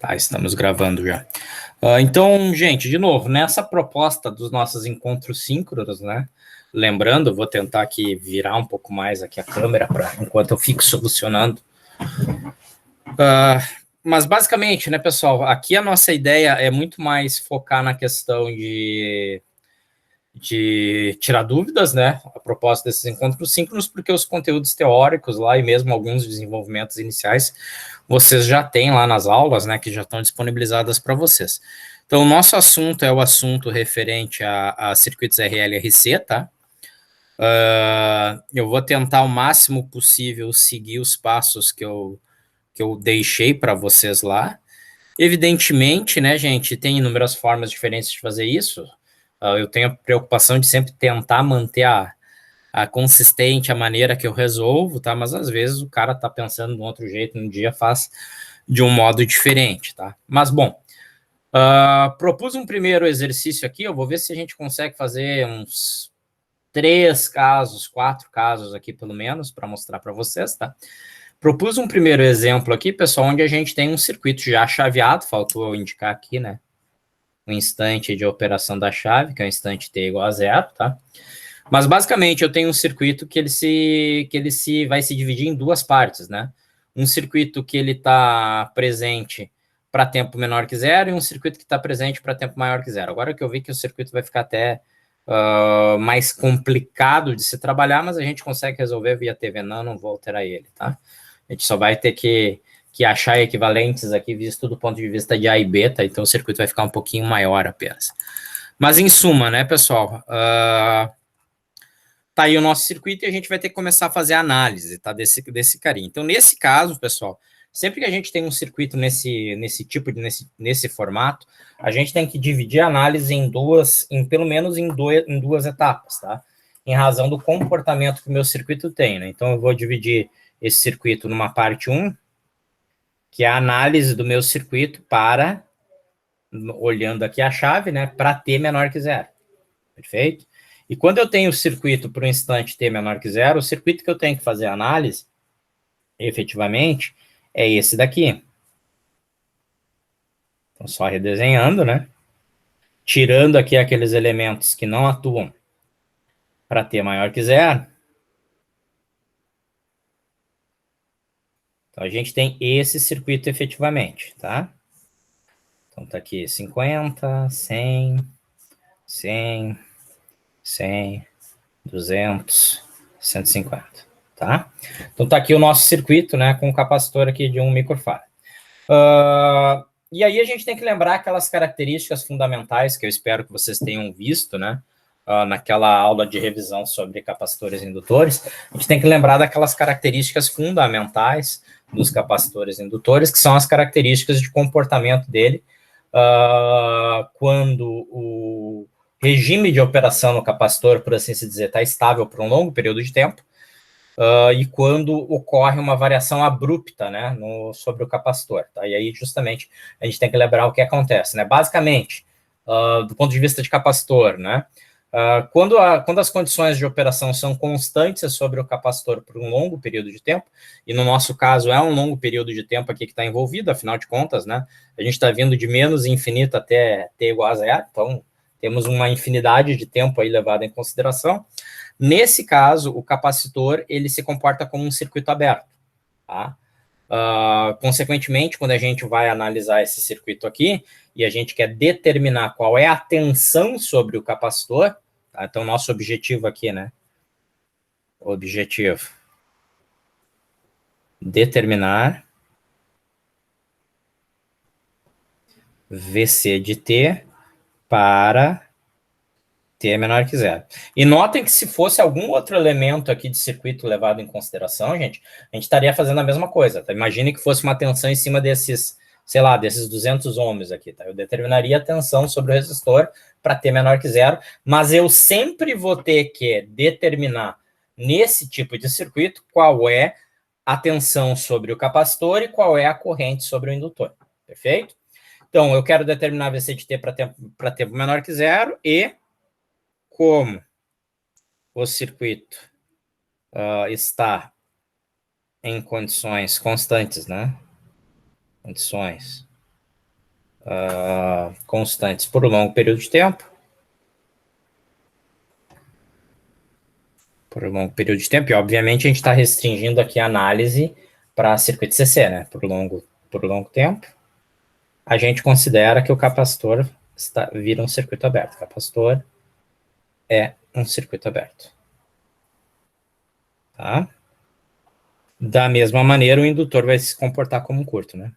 Tá, estamos gravando já. Então, gente, de novo, nessa proposta dos nossos encontros síncronos, né? Lembrando, vou tentar aqui virar um pouco mais aqui a câmera enquanto eu fico solucionando. Mas basicamente, né, pessoal, aqui a nossa ideia é muito mais focar na questão de tirar dúvidas, né, a propósito desses encontros síncronos, porque os conteúdos teóricos lá e mesmo alguns desenvolvimentos iniciais vocês já têm lá nas aulas, né, que já estão disponibilizadas para vocês. Então, o nosso assunto é o assunto referente a circuitos RL-RC, tá? Eu vou tentar o máximo possível seguir os passos que eu deixei para vocês lá. Evidentemente, né, gente, tem inúmeras formas diferentes de fazer isso. Eu tenho a preocupação de sempre tentar manter a consistente a maneira que eu resolvo, tá? Mas às vezes o cara tá pensando de um outro jeito, um dia faz de um modo diferente, tá? Mas bom, propus um primeiro exercício aqui, eu vou ver se a gente consegue fazer uns 3 casos, 4 casos aqui pelo menos, para mostrar para vocês, tá? Propus um primeiro exemplo aqui, pessoal, onde a gente tem um circuito já chaveado, faltou eu indicar aqui, né? Um instante de operação da chave, que é o instante t igual a 0, tá? Mas, basicamente, eu tenho um circuito que ele vai se dividir em duas partes, né? Um circuito que ele está presente para tempo menor que 0 e um circuito que está presente para tempo maior que 0. Agora que eu vi que o circuito vai ficar até mais complicado de se trabalhar, mas a gente consegue resolver via TV não vou alterar ele, tá? A gente só vai ter que achar equivalentes aqui, visto do ponto de vista de A e B, tá? Então o circuito vai ficar um pouquinho maior apenas. Mas em suma, né, pessoal? Tá aí o nosso circuito e a gente vai ter que começar a fazer a análise, tá? Desse carinha. Então, nesse caso, pessoal, sempre que a gente tem um circuito nesse formato, a gente tem que dividir a análise pelo menos em duas etapas, tá? Em razão do comportamento que o meu circuito tem, né? Então, eu vou dividir esse circuito numa parte 1, que é a análise do meu circuito olhando aqui a chave, né, para t menor que 0. Perfeito? E quando eu tenho o circuito para o instante t menor que 0, o circuito que eu tenho que fazer a análise, efetivamente, é esse daqui. Então, só redesenhando, né? Tirando aqui aqueles elementos que não atuam para t maior que 0. Então, a gente tem esse circuito efetivamente, tá? Então, tá aqui 50, 100, 100, 100, 200, 150, tá? Então, tá aqui o nosso circuito, né, com o capacitor aqui de 1 microfarad. E aí a gente tem que lembrar aquelas características fundamentais que eu espero que vocês tenham visto, né, naquela aula de revisão sobre capacitores e indutores. A gente tem que lembrar daquelas características fundamentais dos capacitores e indutores, que são as características de comportamento dele quando o regime de operação no capacitor, por assim se dizer, está estável por um longo período de tempo, e quando ocorre uma variação abrupta, né, sobre o capacitor. Tá? E aí, justamente, a gente tem que lembrar o que acontece. Né? Basicamente, do ponto de vista de capacitor, né, quando as condições de operação são constantes sobre o capacitor por um longo período de tempo, e no nosso caso é um longo período de tempo aqui que está envolvido, afinal de contas, né, a gente está vindo de menos infinito até t igual a 0, então temos uma infinidade de tempo aí levada em consideração. Nesse caso, o capacitor ele se comporta como um circuito aberto. Tá? Consequentemente, quando a gente vai analisar esse circuito aqui, e a gente quer determinar qual é a tensão sobre o capacitor, tá? Então, nosso objetivo aqui, né? Objetivo. Determinar VC de T para T é menor que 0. E notem que se fosse algum outro elemento aqui de circuito levado em consideração, gente, a gente estaria fazendo a mesma coisa. Tá? Imagine que fosse uma tensão em cima desses, sei lá, desses 200 ohms aqui. Tá? Eu determinaria a tensão sobre o resistor para T menor que 0, mas eu sempre vou ter que determinar nesse tipo de circuito qual é a tensão sobre o capacitor e qual é a corrente sobre o indutor. Perfeito? Então, eu quero determinar VC de T para tempo menor que 0 e como o circuito está em condições constantes, né? Condições constantes por um longo período de tempo. Por um longo período de tempo. E, obviamente, a gente está restringindo aqui a análise para circuito CC, né? Por longo tempo. A gente considera que o capacitor vira um circuito aberto. O capacitor é um circuito aberto. Tá? Da mesma maneira, o indutor vai se comportar como um curto, né?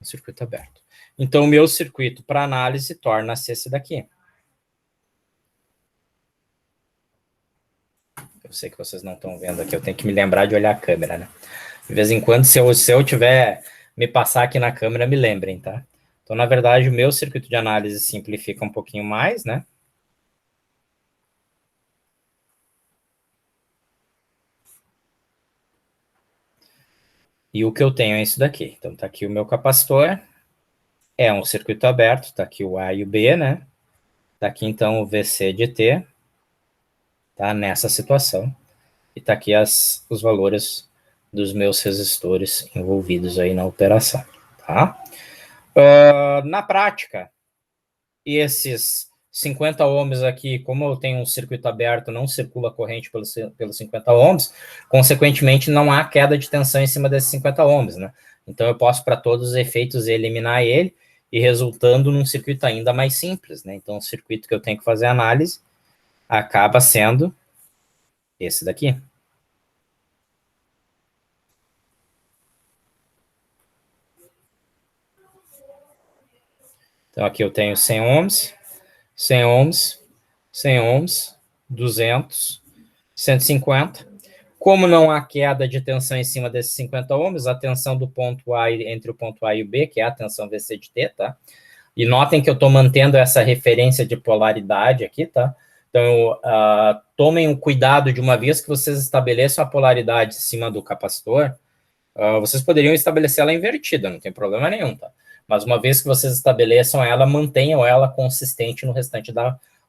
Um circuito aberto. Então, o meu circuito para análise torna-se esse daqui. Eu sei que vocês não estão vendo aqui, eu tenho que me lembrar de olhar a câmera, né? De vez em quando, se eu tiver me passar aqui na câmera, me lembrem, tá? Então, na verdade, o meu circuito de análise simplifica um pouquinho mais, né? E o que eu tenho é isso daqui. Então, tá aqui o meu capacitor, é um circuito aberto, tá aqui o A e o B, né? Tá aqui, então, o VC de T, tá? Nessa situação. E tá aqui os valores dos meus resistores envolvidos aí na operação, tá? Na prática, esses 50 ohms aqui, como eu tenho um circuito aberto, não circula corrente pelos 50 ohms, consequentemente não há queda de tensão em cima desses 50 ohms, né? Então eu posso, para todos os efeitos, eliminar ele e resultando num circuito ainda mais simples, né? Então o circuito que eu tenho que fazer análise acaba sendo esse daqui. Então aqui eu tenho 100 ohms, 100 ohms, 100 ohms, 200, 150. Como não há queda de tensão em cima desses 50 ohms, a tensão do ponto A entre o ponto A e o B, que é a tensão VC de T, tá? E notem que eu estou mantendo essa referência de polaridade aqui, tá? Então, tomem o cuidado de uma vez que vocês estabeleçam a polaridade em cima do capacitor, vocês poderiam estabelecer ela invertida, não tem problema nenhum, tá? Mas uma vez que vocês estabeleçam ela, mantenham ela consistente no restante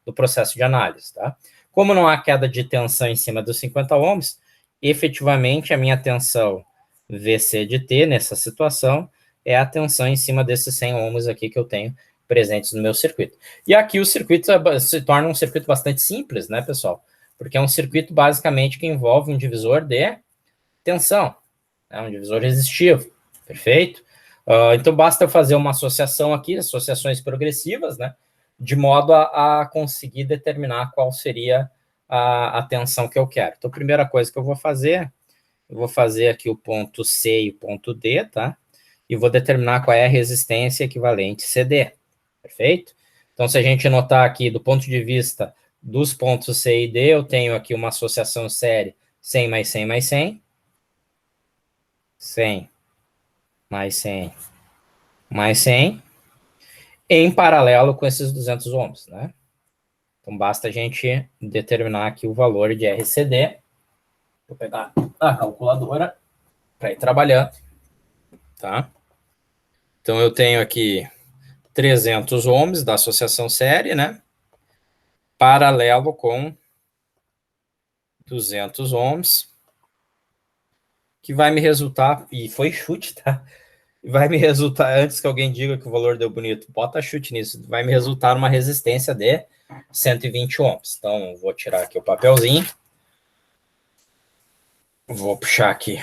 do processo de análise, tá? Como não há queda de tensão em cima dos 50 ohms, efetivamente a minha tensão VC de T nessa situação é a tensão em cima desses 100 ohms aqui que eu tenho presentes no meu circuito. E aqui o circuito se torna um circuito bastante simples, né, pessoal? Porque é um circuito basicamente que envolve um divisor de tensão, é um divisor resistivo, perfeito? Então, basta eu fazer uma associação aqui, associações progressivas, né? De modo a conseguir determinar qual seria a tensão que eu quero. Então, a primeira coisa que eu vou fazer aqui o ponto C e o ponto D, tá? E vou determinar qual é a resistência equivalente CD, perfeito? Então, se a gente notar aqui, do ponto de vista dos pontos C e D, eu tenho aqui uma associação série 100 mais 100 mais 100, 100 mais 100 mais 100, em paralelo com esses 200 ohms, né? Então, basta a gente determinar aqui o valor de RCD. Vou pegar a calculadora para ir trabalhando, tá? Então, eu tenho aqui 300 ohms da associação série, né? Paralelo com 200 ohms, que vai me resultar, e foi chute, tá? Vai me resultar, antes que alguém diga que o valor deu bonito, bota chute nisso, vai me resultar uma resistência de 120 ohms. Então, vou tirar aqui o papelzinho. Vou puxar aqui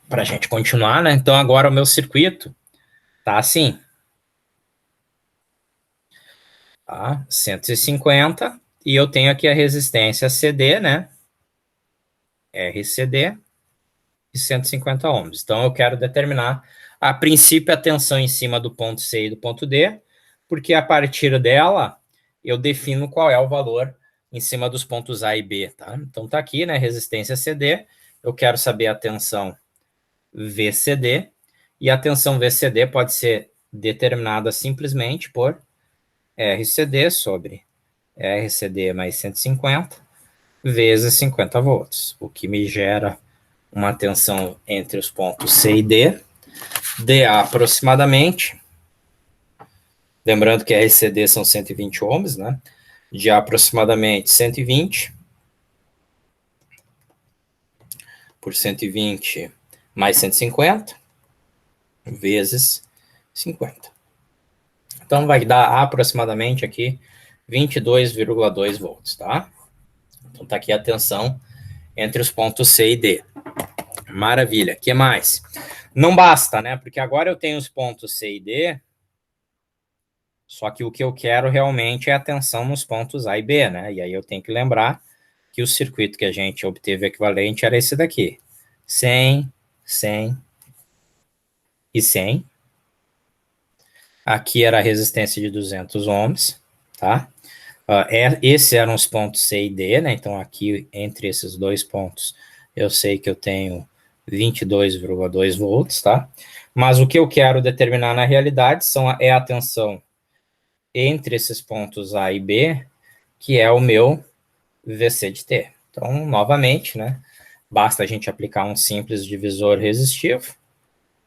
para a gente continuar, né? Então, agora o meu circuito tá assim. Tá? 150. E eu tenho aqui a resistência CD, né? RCD e 150 ohms. Então, eu quero determinar, a princípio, a tensão em cima do ponto C e do ponto D, porque a partir dela, eu defino qual é o valor em cima dos pontos A e B, tá? Então, tá aqui, né? Resistência CD. Eu quero saber a tensão VCD, e a tensão VCD pode ser determinada simplesmente por RCD sobre RCD mais 150 vezes 50 volts, o que me gera uma tensão entre os pontos C e D, de aproximadamente, lembrando que RCD são 120 ohms, né? De aproximadamente 120 por 120 mais 150 vezes 50. Então, vai dar aproximadamente aqui 22,2 volts, tá? Então, tá aqui a tensão entre os pontos C e D. Maravilha. O que mais? Não basta, né? Porque agora eu tenho os pontos C e D, só que o que eu quero realmente é a tensão nos pontos A e B, né? E aí eu tenho que lembrar que o circuito que a gente obteve equivalente era esse daqui. 100, 100 e 100. Aqui era a resistência de 200 ohms, tá? Esses eram os pontos C e D, né? Então, aqui, entre esses dois pontos, eu sei que eu tenho 22,2 volts, tá? Mas o que eu quero determinar na realidade é a tensão entre esses pontos A e B, que é o meu VC de T. Então, novamente, né? Basta a gente aplicar um simples divisor resistivo.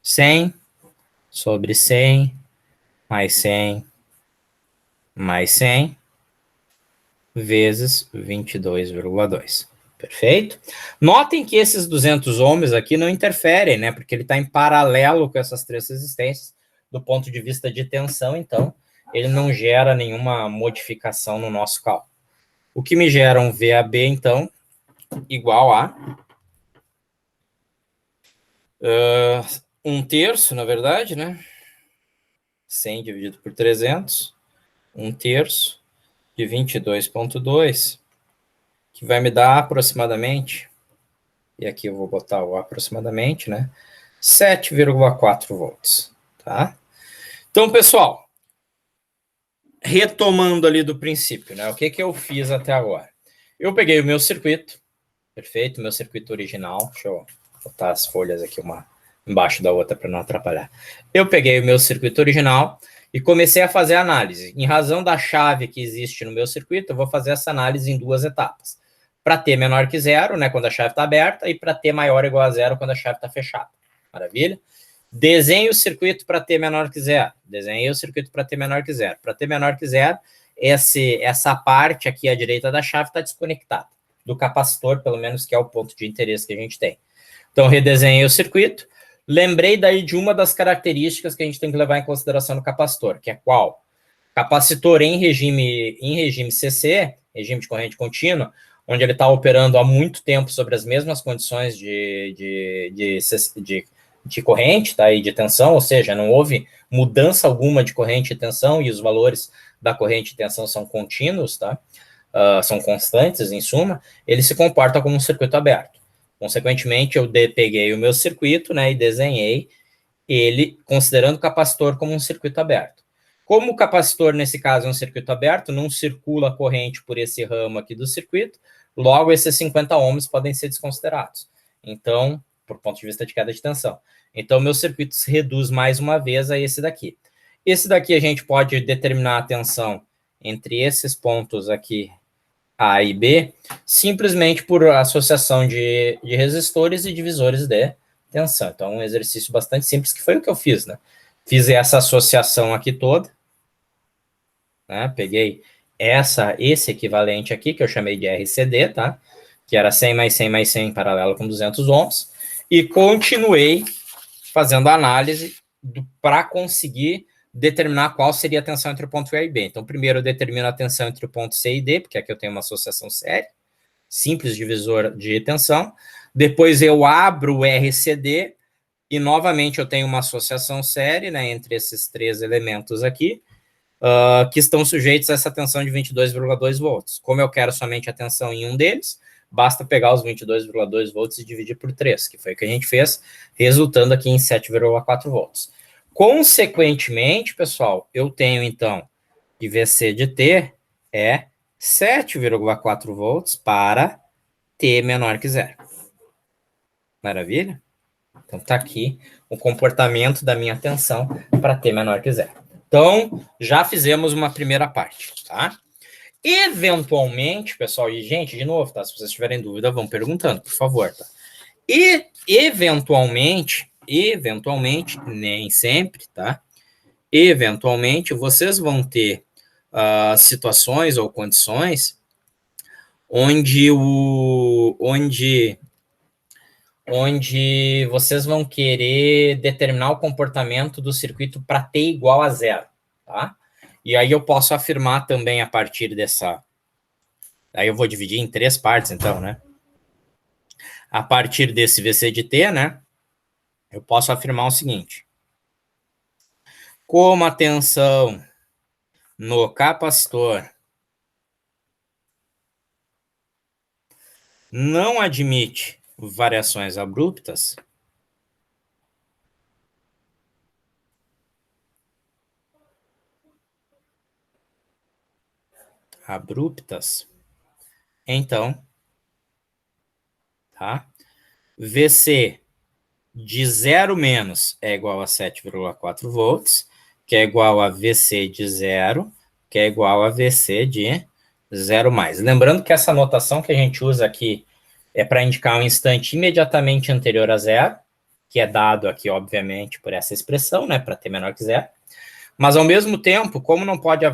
100 sobre 100, mais 100, mais 100, vezes 22,2. Perfeito? Notem que esses 200 ohms aqui não interferem, né? Porque ele está em paralelo com essas três resistências do ponto de vista de tensão, então ele não gera nenhuma modificação no nosso cálculo. O que me gera um VAB, então, igual a 1/3, na verdade, né? 100 dividido por 300, 1/3 de 22,2, que vai me dar aproximadamente, e aqui eu vou botar o aproximadamente, né? 7,4 volts, tá? Então, pessoal, retomando ali do princípio, né? O que eu fiz até agora? Eu peguei o meu circuito, perfeito, meu circuito original. Deixa eu botar as folhas aqui uma embaixo da outra para não atrapalhar. Eu peguei o meu circuito original e comecei a fazer a análise. Em razão da chave que existe no meu circuito, eu vou fazer essa análise em duas etapas. Para T menor que zero, né, quando a chave está aberta, e para T maior ou igual a zero, quando a chave está fechada. Maravilha? Desenhe o circuito para T menor que zero. Desenhei o circuito para T menor que zero. Para T menor que zero, essa parte aqui à direita da chave está desconectada do capacitor, pelo menos, que é o ponto de interesse que a gente tem. Então, redesenhei o circuito. Lembrei daí de uma das características que a gente tem que levar em consideração no capacitor, que é qual? Capacitor em regime CC, regime de corrente contínua, onde ele está operando há muito tempo sobre as mesmas condições de corrente, tá, e de tensão, ou seja, não houve mudança alguma de corrente e tensão, e os valores da corrente e tensão são contínuos, tá? São constantes, em suma, ele se comporta como um circuito aberto. Consequentemente, eu peguei o meu circuito, né, e desenhei ele considerando o capacitor como um circuito aberto. Como o capacitor, nesse caso, é um circuito aberto, não circula corrente por esse ramo aqui do circuito, logo esses 50 ohms podem ser desconsiderados. Então, por ponto de vista de queda de tensão. Então, meu circuito se reduz mais uma vez a esse daqui. Esse daqui a gente pode determinar a tensão entre esses pontos aqui, A e B, simplesmente por associação de resistores e divisores de tensão. Então, um exercício bastante simples, que foi o que eu fiz, né? Fiz essa associação aqui toda, né? Peguei esse equivalente aqui, que eu chamei de RCD, tá? Que era 100 mais 100 mais 100 em paralelo com 200 ohms, e continuei fazendo a análise para conseguir determinar qual seria a tensão entre o ponto A e B. Então, primeiro eu determino a tensão entre o ponto C e D, porque aqui eu tenho uma associação séria, simples divisor de tensão. Depois eu abro o RCD e, novamente, eu tenho uma associação séria, né, entre esses três elementos aqui, que estão sujeitos a essa tensão de 22,2 volts. Como eu quero somente a tensão em um deles, basta pegar os 22,2 volts e dividir por 3, que foi o que a gente fez, resultando aqui em 7,4 volts. Consequentemente, pessoal, eu tenho, então, que VC de T é 7,4 volts para T menor que zero. Maravilha? Então, está aqui o comportamento da minha tensão para T menor que zero. Então, já fizemos uma primeira parte, tá? Eventualmente, pessoal, e gente, de novo, tá? Se vocês tiverem dúvida, vão perguntando, por favor, tá? E, eventualmente, nem sempre, tá? Eventualmente, vocês vão ter situações ou condições onde vocês vão querer determinar o comportamento do circuito para T igual a zero, tá? E aí eu posso afirmar também a partir dessa... Aí eu vou dividir em 3 partes, então, né? A partir desse VC de T, né? Eu posso afirmar o seguinte. Como a tensão no capacitor não admite variações abruptas, então, tá? VC de 0 menos é igual a 7,4 volts, que é igual a VC de 0, que é igual a VC de 0 mais. Lembrando que essa notação que a gente usa aqui é para indicar um instante imediatamente anterior a zero, que é dado aqui, obviamente, por essa expressão, né, para t menor que zero. Mas, ao mesmo tempo, como não pode,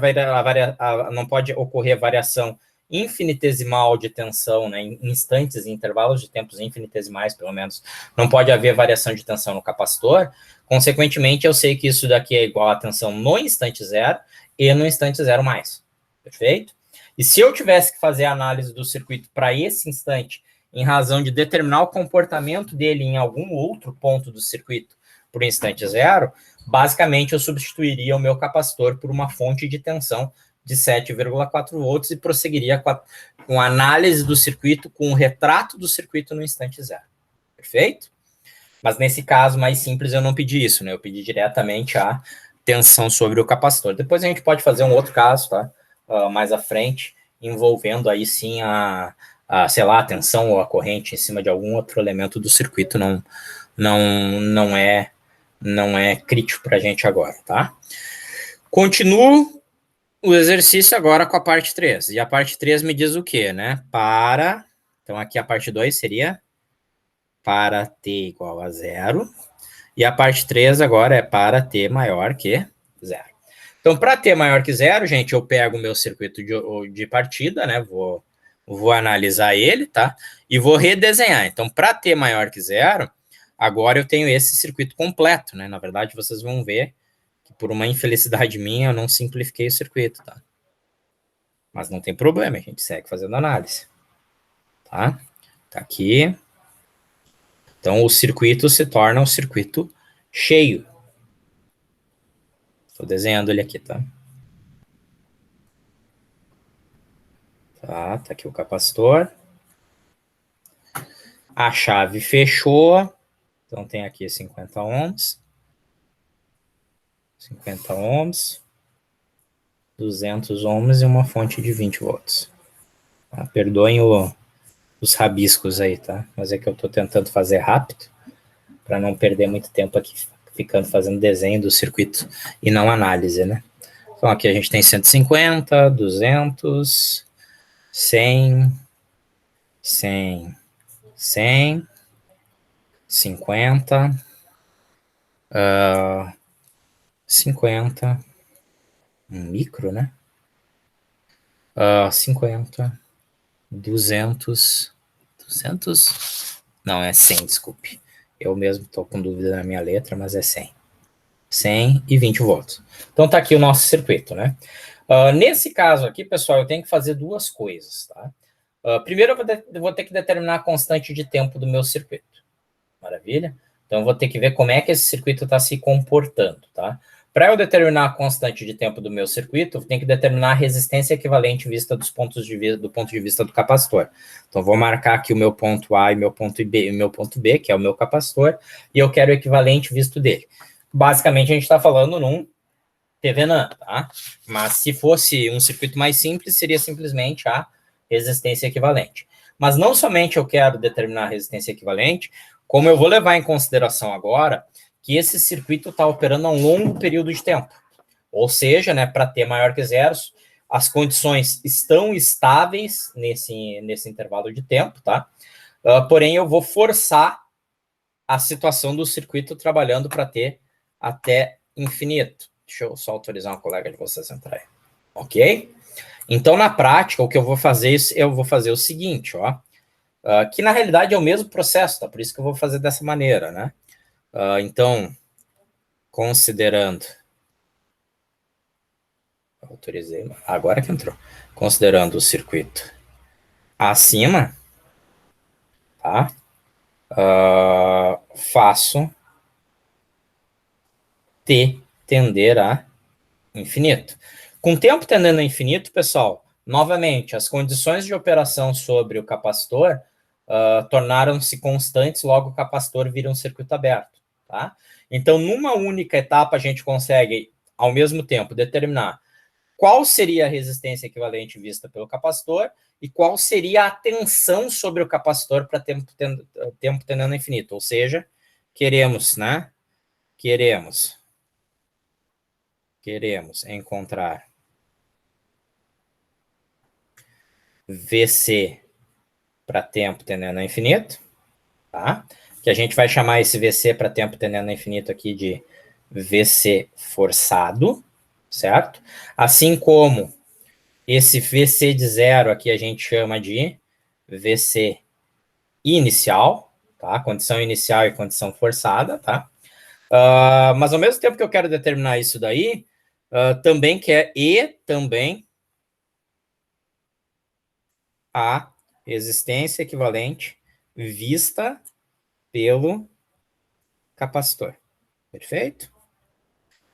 não pode ocorrer variação infinitesimal de tensão, né, em instantes, em intervalos de tempos infinitesimais, pelo menos, não pode haver variação de tensão no capacitor, consequentemente, eu sei que isso daqui é igual a tensão no instante zero e no instante zero mais. Perfeito? E se eu tivesse que fazer a análise do circuito para esse instante, em razão de determinar o comportamento dele em algum outro ponto do circuito por instante zero, basicamente eu substituiria o meu capacitor por uma fonte de tensão de 7,4 volts e prosseguiria com a análise do circuito, com o retrato do circuito no instante zero. Perfeito? Mas nesse caso mais simples eu não pedi isso, né? Eu pedi diretamente a tensão sobre o capacitor. Depois a gente pode fazer um outro caso, tá? Mais à frente, envolvendo aí sim sei lá, a tensão ou a corrente em cima de algum outro elemento do circuito, não é crítico para a gente agora, tá? Continuo o exercício agora com a parte 3. E a parte 3 me diz o quê, né? Então aqui a parte 2 seria para t igual a zero. E a parte 3 agora é para t maior que zero. Então, para t maior que zero, gente, eu pego o meu circuito de partida, né? Vou analisar ele, tá? E vou redesenhar. Então, para t maior que zero, agora eu tenho esse circuito completo, né? Na verdade, vocês vão ver que por uma infelicidade minha, eu não simplifiquei o circuito, tá? Mas não tem problema, a gente segue fazendo análise. Tá? Tá aqui. Então, o circuito se torna um circuito cheio. Estou desenhando ele aqui, tá? Tá aqui o capacitor. A chave fechou. Então, tem aqui 50 ohms. 50 ohms. 200 ohms e uma fonte de 20 volts. Tá? Perdoem os rabiscos aí, tá? Mas é que eu estou tentando fazer rápido para não perder muito tempo aqui ficando fazendo desenho do circuito e não análise, né? Então, aqui a gente tem 150, 200, 100, 100, 100, 50, 50, um micro, né? 50, 200, 200, não, é 100, desculpe. Eu mesmo estou com dúvida na minha letra, mas é 100. 100 e 20 volts. Então, tá aqui o nosso circuito, né? Nesse caso aqui, pessoal, eu tenho que fazer duas coisas, tá? Primeiro, eu vou ter que determinar a constante de tempo do meu circuito. Maravilha? Então, eu vou ter que ver como é que esse circuito está se comportando, tá? Para eu determinar a constante de tempo do meu circuito, eu tenho que determinar a resistência equivalente vista do ponto de vista do capacitor. Então, vou marcar aqui o meu ponto A e meu ponto B, que é o meu capacitor, e eu quero o equivalente visto dele. Basicamente, a gente está falando num TVNAN, tá? Mas se fosse um circuito mais simples, seria simplesmente a resistência equivalente. Mas não somente eu quero determinar a resistência equivalente, como eu vou levar em consideração agora que esse circuito está operando a um longo período de tempo. Ou seja, né, para t maior que zero, as condições estão estáveis nesse intervalo de tempo, tá? Porém, eu vou forçar a situação do circuito trabalhando para t até infinito. Deixa eu só autorizar uma colega de vocês entrar aí. Ok? Então, na prática, o que eu vou fazer é o seguinte, ó. Que na realidade é o mesmo processo, tá? Por isso que eu vou fazer dessa maneira, né? Então, considerando Autorizei. Agora que entrou. Considerando o circuito acima, tá? Faço T tender a infinito. Com tempo tendendo a infinito, pessoal, novamente, as condições de operação sobre o capacitor tornaram-se constantes, logo o capacitor vira um circuito aberto, tá? Então, numa única etapa, a gente consegue, ao mesmo tempo, determinar qual seria a resistência equivalente vista pelo capacitor e qual seria a tensão sobre o capacitor para tempo tendendo a infinito. Ou seja, queremos, né? Queremos encontrar VC para tempo tendendo a infinito, tá? Que a gente vai chamar esse VC para tempo tendendo a infinito aqui de VC forçado, certo? Assim como esse VC de zero aqui a gente chama de VC inicial, tá? Condição inicial e condição forçada, tá? Mas ao mesmo tempo que eu quero determinar isso daí, também quer e também a resistência equivalente vista pelo capacitor. Perfeito?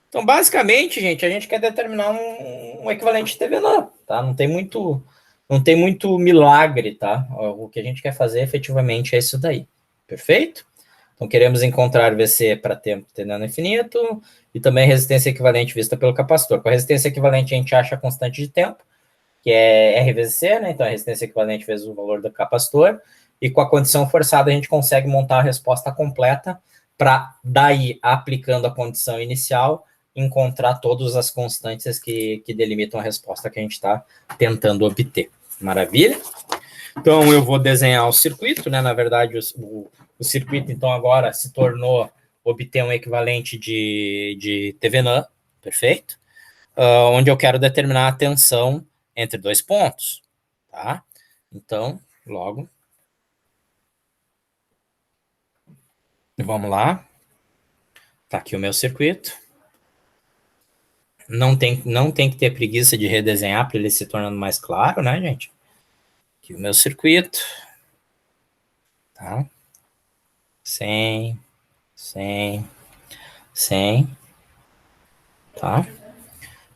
Então, basicamente, gente, a gente quer determinar um equivalente de TVNAN, tá? Não tem muito milagre, tá? O que a gente quer fazer efetivamente é isso daí. Perfeito? Então, queremos encontrar VC para tempo tendendo a infinito e também resistência equivalente vista pelo capacitor. Com a resistência equivalente, a gente acha a constante de tempo, que é R vezes C, né? Então, a resistência equivalente vezes o valor do capacitor. E com a condição forçada, a gente consegue montar a resposta completa para, daí, aplicando a condição inicial, encontrar todas as constantes que delimitam a resposta que a gente está tentando obter. Maravilha? Então, eu vou desenhar o circuito, né? Na verdade, o circuito, então, agora se tornou obter um equivalente de TVNAN, perfeito? Onde eu quero determinar a tensão entre dois pontos, tá? Então, logo, vamos lá. Tá aqui o meu circuito. Não tem que ter preguiça de redesenhar para ele se tornando mais claro, né, gente? Aqui o meu circuito. Tá? 100, 100, 100. Tá?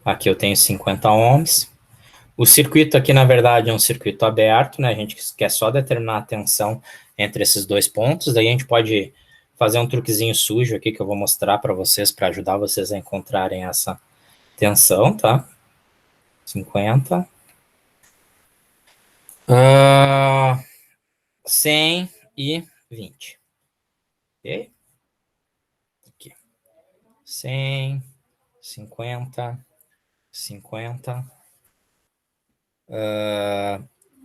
Aqui eu tenho 50 ohms. O circuito aqui, na verdade, é um circuito aberto, né? A gente quer só determinar a tensão entre esses dois pontos. Daí a gente pode fazer um truquezinho sujo aqui que eu vou mostrar para vocês, para ajudar vocês a encontrarem essa tensão, tá? 50. 120. Ok? Aqui. 100, 50, 50,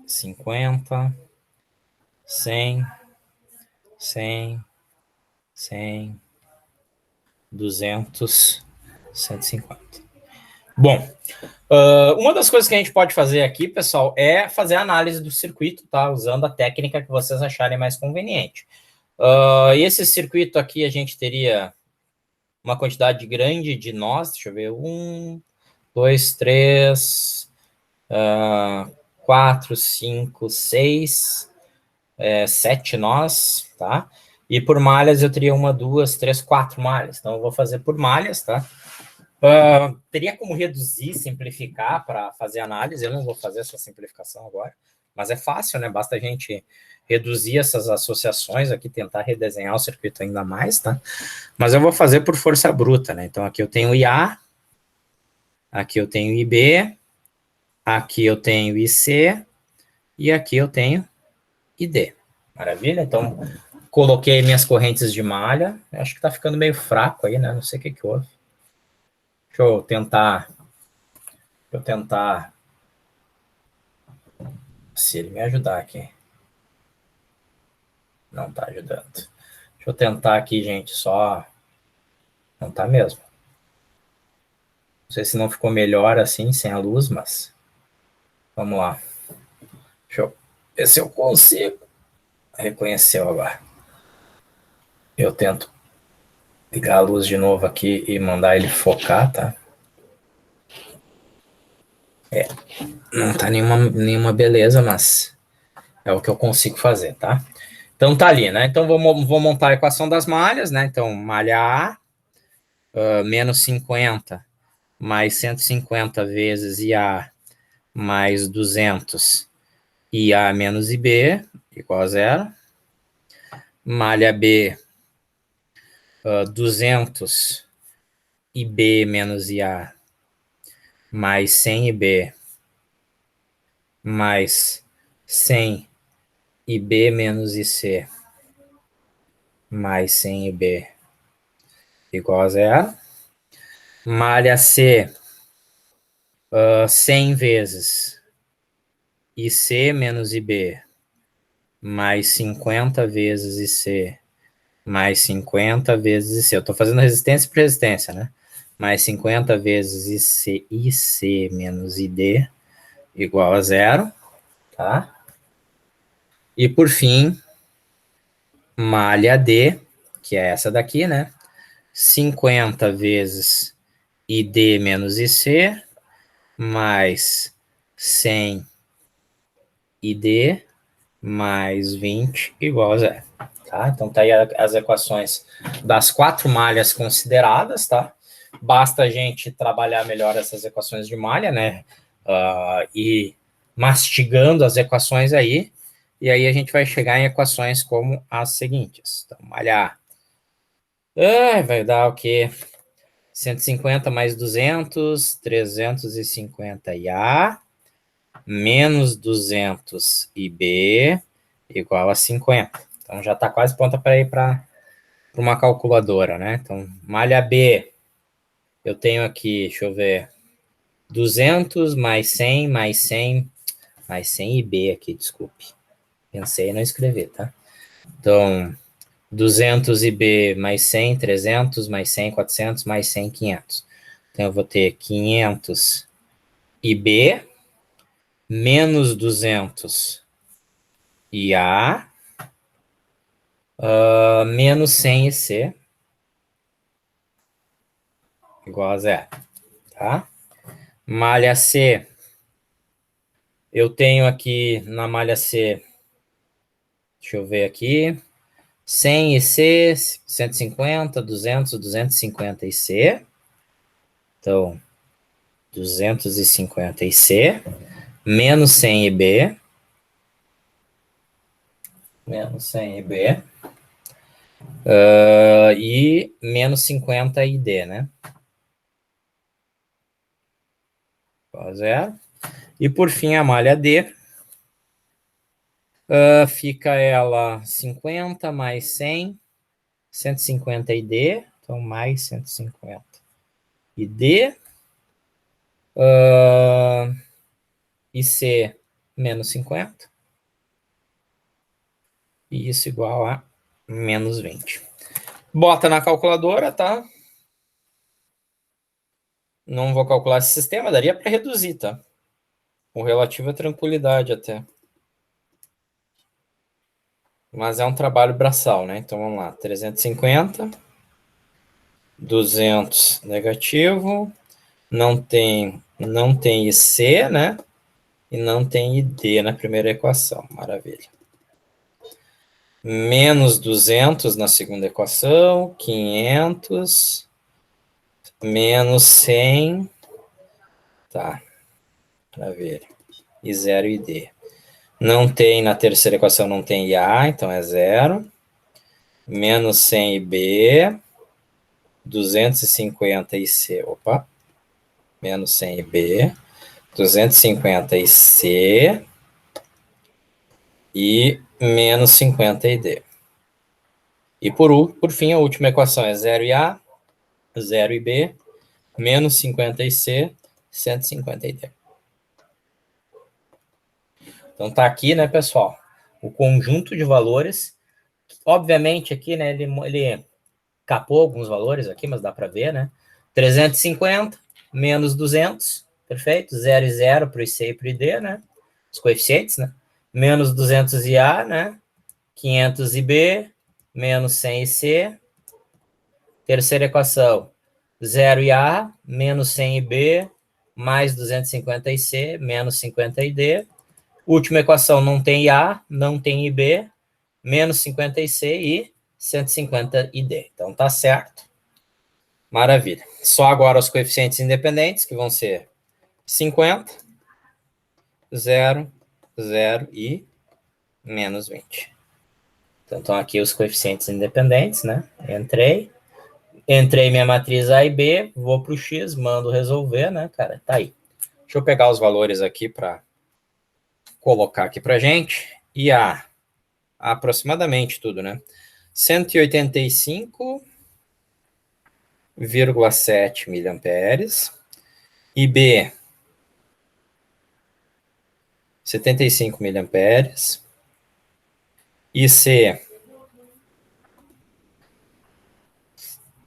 50, 100, 100, 100, 200, 150. Bom, uma das coisas que a gente pode fazer aqui, pessoal, é fazer a análise do circuito, tá? Usando a técnica que vocês acharem mais conveniente. Esse circuito aqui, a gente teria uma quantidade grande de nós, deixa eu ver, 1, 2, 3, 4, 5, 6, 7 nós, tá? E por malhas eu teria 1, 2, 3, 4 malhas. Então eu vou fazer por malhas, tá? Teria como reduzir, simplificar para fazer análise. Eu não vou fazer essa simplificação agora, mas é fácil, né? Basta a gente reduzir essas associações aqui, tentar redesenhar o circuito ainda mais, tá? Mas eu vou fazer por força bruta, né? Então aqui eu tenho IA, aqui eu tenho IB, aqui eu tenho IC e aqui eu tenho ID. Maravilha? Então coloquei minhas correntes de malha. Acho que tá ficando meio fraco aí, né? Não sei o que houve. Deixa eu tentar se ele me ajudar aqui. Não tá ajudando. Deixa eu tentar aqui, gente, só... Não tá mesmo. Não sei se não ficou melhor assim, sem a luz, mas... Vamos lá. Deixa eu ver se eu consigo. Reconheceu agora. Eu tento ligar a luz de novo aqui e mandar ele focar, tá? Não tá nenhuma beleza, mas é o que eu consigo fazer, tá? Então tá ali, né? Então vou montar a equação das malhas, né? Então malha A, menos 50 mais 150 vezes IA mais 200 IA menos IB igual a zero. Malha B, 200 IB menos IA mais 100 IB mais 100 IB menos IC mais 100 IB igual a zero. Malha C, 100 vezes IC menos IB mais 50 vezes IC mais 50 vezes IC. Eu estou fazendo resistência por resistência, né? Mais 50 vezes IC menos ID igual a zero, tá? E por fim, malha D, que é essa daqui, né? 50 vezes ID menos IC mais 100 ID mais 20 igual a zero. Tá? Então tá aí as equações das 4 malhas consideradas, tá? Basta a gente trabalhar melhor essas equações de malha, né? E mastigando as equações aí, e aí a gente vai chegar em equações como as seguintes. Então, malha A. Vai dar o quê? 150 mais 200, 350 IA, menos 200 IB, igual a 50. Então já está quase pronta para ir para uma calculadora, né? Então, malha B, eu tenho aqui, deixa eu ver, 200 mais 100 mais 100 mais 100 IB aqui, desculpe. Pensei em não escrever, tá? Então, 200 IB mais 100, 300 mais 100, 400 mais 100, 500. Então, eu vou ter 500 IB menos 200 IA menos 100 IC igual a zero, tá? Malha C, eu tenho aqui na malha C, deixa eu ver aqui, 100 IC, 150, 200, 250 IC. Então, 250 IC, menos 100 IB, menos 100 IB, e menos 50 ID, né? Igual a zero. E por fim, a malha D, fica ela 50 mais 100, 150 ID, então mais 150 ID, IC menos 50, e isso igual a menos 20. Bota na calculadora, tá? Não vou calcular esse sistema, daria para reduzir, tá? Com relativa tranquilidade até. Mas é um trabalho braçal, né? Então vamos lá, 350, 200 negativo, não tem IC, né? E não tem ID na primeira equação, maravilha. Menos 200 na segunda equação, 500, menos 100, tá, maravilha, e 0 ID. Não tem, na terceira equação não tem IA, então é 0. Menos 100 IB, 250 IC, opa, menos 100 IB, 250 IC e menos 50 ID. E por fim, a última equação é 0 IA, 0 IB, menos 50 IC, 150 ID. Então tá aqui, né, pessoal, o conjunto de valores. Obviamente aqui, né, ele capou alguns valores aqui, mas dá para ver, né? 350 menos 200, perfeito? 0 e 0 para o IC e para o ID, né? Os coeficientes, né? Menos 200 IA, né? 500 IB, menos 100 IC. Terceira equação, 0 IA, menos 100 IB, mais 250IC, menos 50ID. Última equação, não tem IA, não tem IB, menos 50IC e 150ID. Então, tá certo. Maravilha. Só agora os coeficientes independentes, que vão ser 50, 0, 0 e menos 20. Então, estão aqui os coeficientes independentes, né? Entrei minha matriz A e B, vou para o X, mando resolver, né, cara? Tá aí. Deixa eu pegar os valores aqui para colocar aqui para gente. E A, aproximadamente tudo, né? 185,7 miliamperes. E B, 75 miliamperes. E C,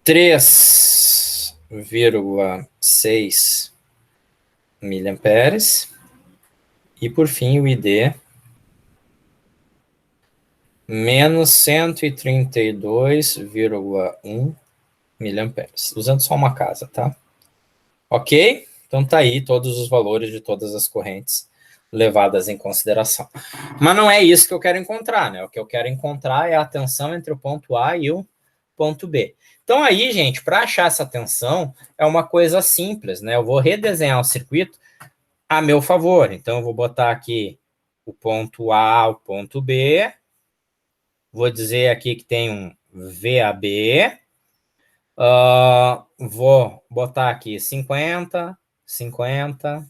3,6 miliamperes. E por fim o ID, menos 132,1 miliamperes, usando só uma casa, tá? Ok? Então tá aí todos os valores de todas as correntes levadas em consideração. Mas não é isso que eu quero encontrar, né? O que eu quero encontrar é a tensão entre o ponto A e o ponto B. Então aí, gente, para achar essa tensão, é uma coisa simples, né? Eu vou redesenhar o circuito a meu favor. Então eu vou botar aqui o ponto A, o ponto B. Vou dizer aqui que tem um VAB. Vou botar aqui 50, 50,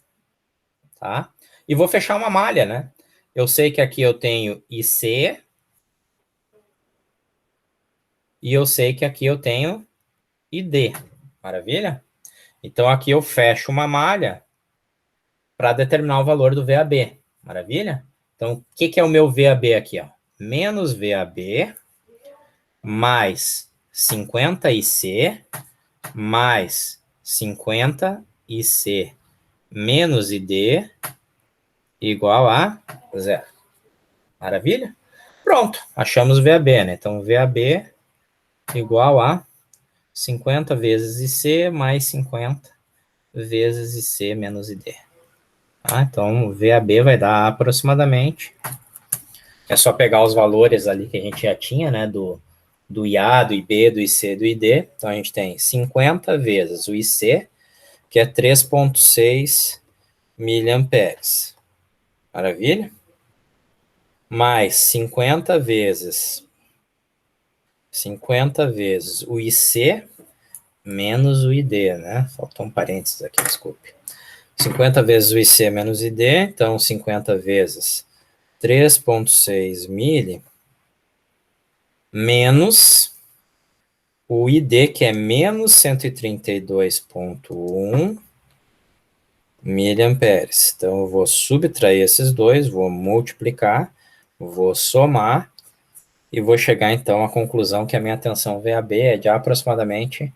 tá? E vou fechar uma malha, né? Eu sei que aqui eu tenho IC. E eu sei que aqui eu tenho ID. Maravilha? Então aqui eu fecho uma malha para determinar o valor do VAB. Maravilha? Então, o que é o meu VAB aqui? Ó? Menos VAB mais 50IC mais 50IC menos ID igual a 0. Maravilha? Pronto, achamos o VAB, né? Então, VAB igual a 50 vezes IC mais 50 vezes IC menos ID. Então, o VAB vai dar aproximadamente... É só pegar os valores ali que a gente já tinha, né? Do IA, do IB, do IC, do ID. Então, a gente tem 50 vezes o IC, que é 3,6 miliamperes. Maravilha? Mais 50 vezes o IC menos o ID, né? Faltou um parênteses aqui, desculpe. 50 vezes o IC menos ID, então 50 vezes 3,6 mili menos o ID, que é menos 132,1 miliamperes. Então, eu vou subtrair esses dois, vou multiplicar, vou somar, e vou chegar, então, à conclusão que a minha tensão VAB é de aproximadamente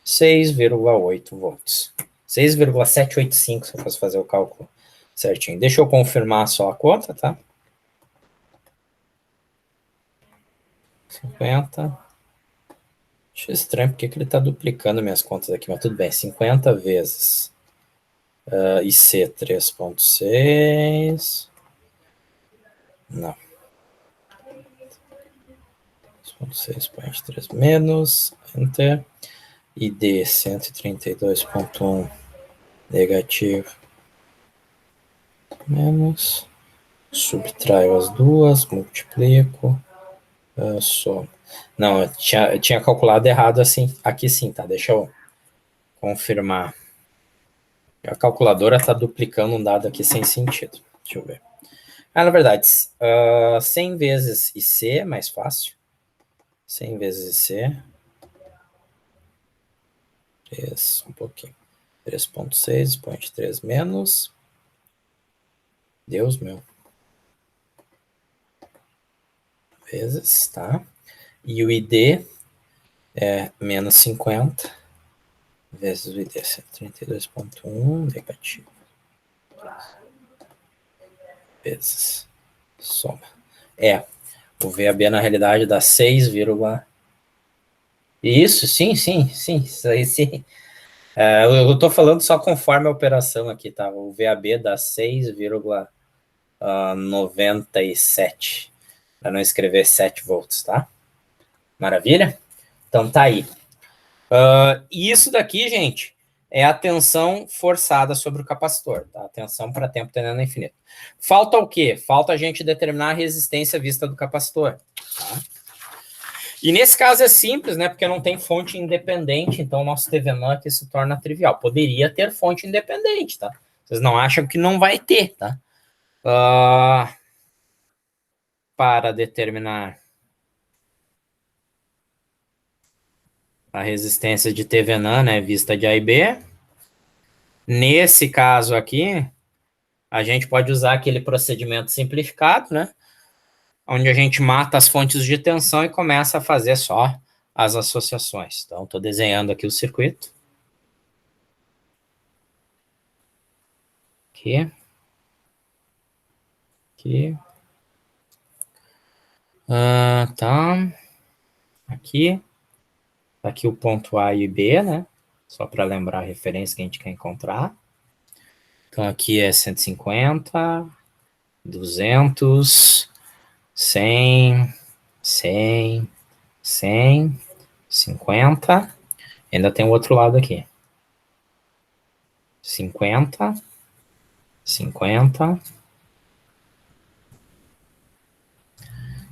6,8 volts. 6,785, se eu fosse fazer o cálculo certinho. Deixa eu confirmar só a conta, tá? 50. Acho estranho porque ele está duplicando minhas contas aqui, mas tudo bem. 50 vezes IC 3,6. Não. 3,6.3 menos, enter. ID 132,1 negativo, menos. Subtraio as duas, multiplico, soma. Não, eu tinha calculado errado assim, aqui sim, tá? Deixa eu confirmar. A calculadora está duplicando um dado aqui sem sentido. Deixa eu ver. Na verdade, 100 vezes IC é mais fácil. 100 vezes IC. 3, um pouquinho. 3,6, 0,3 menos. Deus meu. Vezes, tá? E o ID é menos 50 vezes o ID, 132,1 negativo. Vezes. Soma. O VAB na realidade dá 6, isso, sim. Isso aí sim. Eu estou falando só conforme a operação aqui, tá? O VAB dá 6,97, para não escrever 7 volts, tá? Maravilha? Então tá aí. E isso daqui, gente, é a tensão forçada sobre o capacitor, tá? Tensão para tempo tendendo a infinito. Falta o quê? Falta a gente determinar a resistência vista do capacitor, tá? E nesse caso é simples, né? Porque não tem fonte independente, então o nosso Thevenin aqui se torna trivial. Poderia ter fonte independente, tá? Vocês não acham que não vai ter, tá? Para determinar a resistência de Thevenin, né? Vista de A e B. Nesse caso aqui, a gente pode usar aquele procedimento simplificado, né? Onde a gente mata as fontes de tensão e começa a fazer só as associações. Então, estou desenhando aqui o circuito. Aqui. Aqui. Tá. Aqui. Aqui o ponto A e B, né? Só para lembrar a referência que a gente quer encontrar. Então, aqui é 150, 200, 100, 100, 100, 50. Ainda tem o outro lado aqui. 50, 50,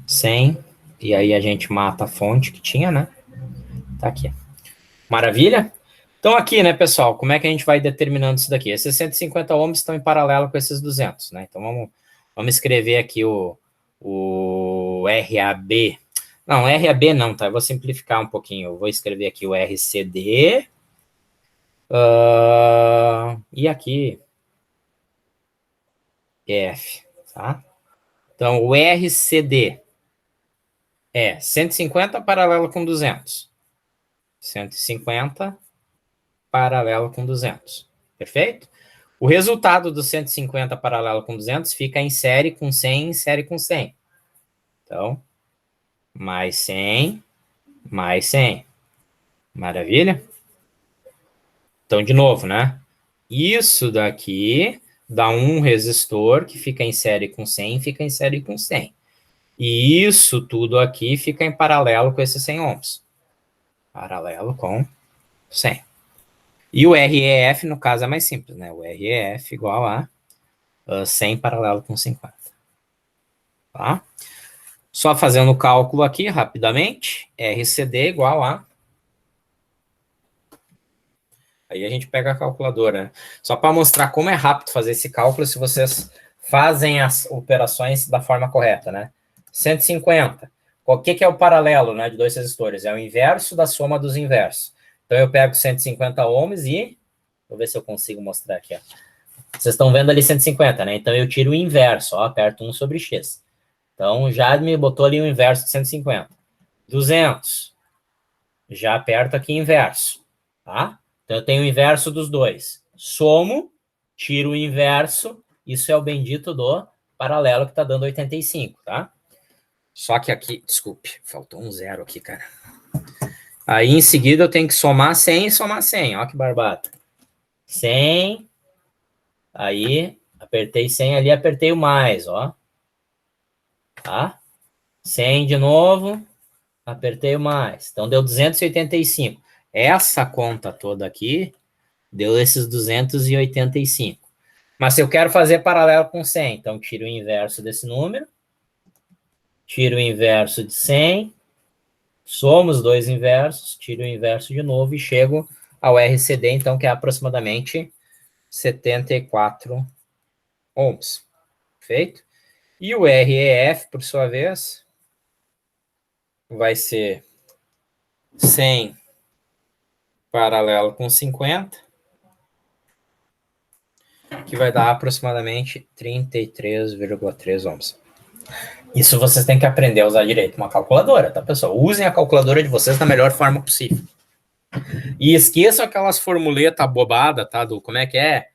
100. E aí a gente mata a fonte que tinha, né? Tá aqui. Maravilha? Então aqui, né, pessoal, como é que a gente vai determinando isso daqui? Esses 150 ohms estão em paralelo com esses 200, né? Então vamos escrever aqui o RAB. Não, RAB não, tá? Eu vou simplificar um pouquinho. Eu vou escrever aqui o RCD. E aqui F, tá? Então o RCD é 150 paralelo com 200. 150 paralelo com 200. Perfeito? O resultado do 150 paralelo com 200 fica em série com 100, em série com 100. Então, mais 100, mais 100. Maravilha? Então, de novo, né? Isso daqui dá um resistor que fica em série com 100, fica em série com 100. E isso tudo aqui fica em paralelo com esses 100 ohms. Paralelo com 100. E o REF, no caso, é mais simples, né? O REF igual a 100 paralelo com 50. Tá? Só fazendo o cálculo aqui, rapidamente, RCD igual a... Aí a gente pega a calculadora, né? Só para mostrar como é rápido fazer esse cálculo, se vocês fazem as operações da forma correta, né? 150. O que é o paralelo, né, de dois resistores? É o inverso da soma dos inversos. Então, eu pego 150 ohms e... Vou ver se eu consigo mostrar aqui, ó. Vocês estão vendo ali 150, né? Então, eu tiro o inverso, ó, aperto 1 sobre x. Então, já me botou ali o inverso de 150. 200. Já aperto aqui inverso, tá? Então, eu tenho o inverso dos dois. Somo, tiro o inverso. Isso é o bendito do paralelo que está dando 85, tá? Só que aqui, desculpe, faltou um zero aqui, cara. Aí, em seguida, eu tenho que somar 100 e somar 100. Ó que barbada. 100. Aí, apertei 100 ali, apertei o mais, ó. Tá? 100 de novo, apertei o mais. Então, deu 285. Essa conta toda aqui deu esses 285. Mas se eu quero fazer paralelo com 100, então tiro o inverso desse número, tiro o inverso de 100, somo os dois inversos, tiro o inverso de novo e chego ao RCD, então, que é aproximadamente 74 ohms. Perfeito? E o REF, por sua vez, vai ser 100 paralelo com 50, que vai dar aproximadamente 33,3 ohms. Isso vocês têm que aprender a usar direito uma calculadora, tá, pessoal? Usem a calculadora de vocês da melhor forma possível. E esqueçam aquelas formuletas bobadas, tá? Do como é que é?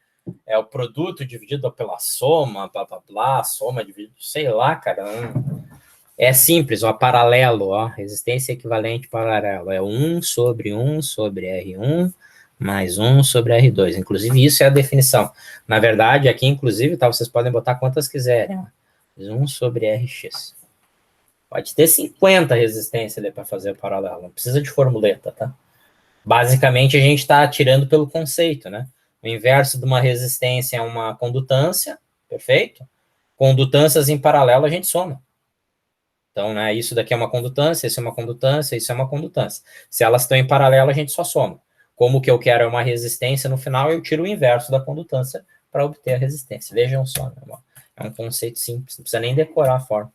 É o produto dividido pela soma, blá, blá, blá, soma dividido, sei lá, cara. É simples, ó, paralelo, ó, resistência equivalente paralelo. É 1 sobre R1 mais 1 sobre R2. Inclusive, isso é a definição. Na verdade, aqui, inclusive, tá, vocês podem botar quantas quiserem. 1 sobre Rx. Pode ter 50 resistência ali para fazer o paralelo. Não precisa de formuleta, tá? Basicamente, a gente está tirando pelo conceito, né? O inverso de uma resistência é uma condutância, perfeito? Condutâncias em paralelo a gente soma. Então, né, isso daqui é uma condutância, isso é uma condutância, isso é uma condutância. Se elas estão em paralelo, a gente só soma. Como o que eu quero é uma resistência, no final eu tiro o inverso da condutância para obter a resistência. Vejam só, né? É um conceito simples, não precisa nem decorar a forma.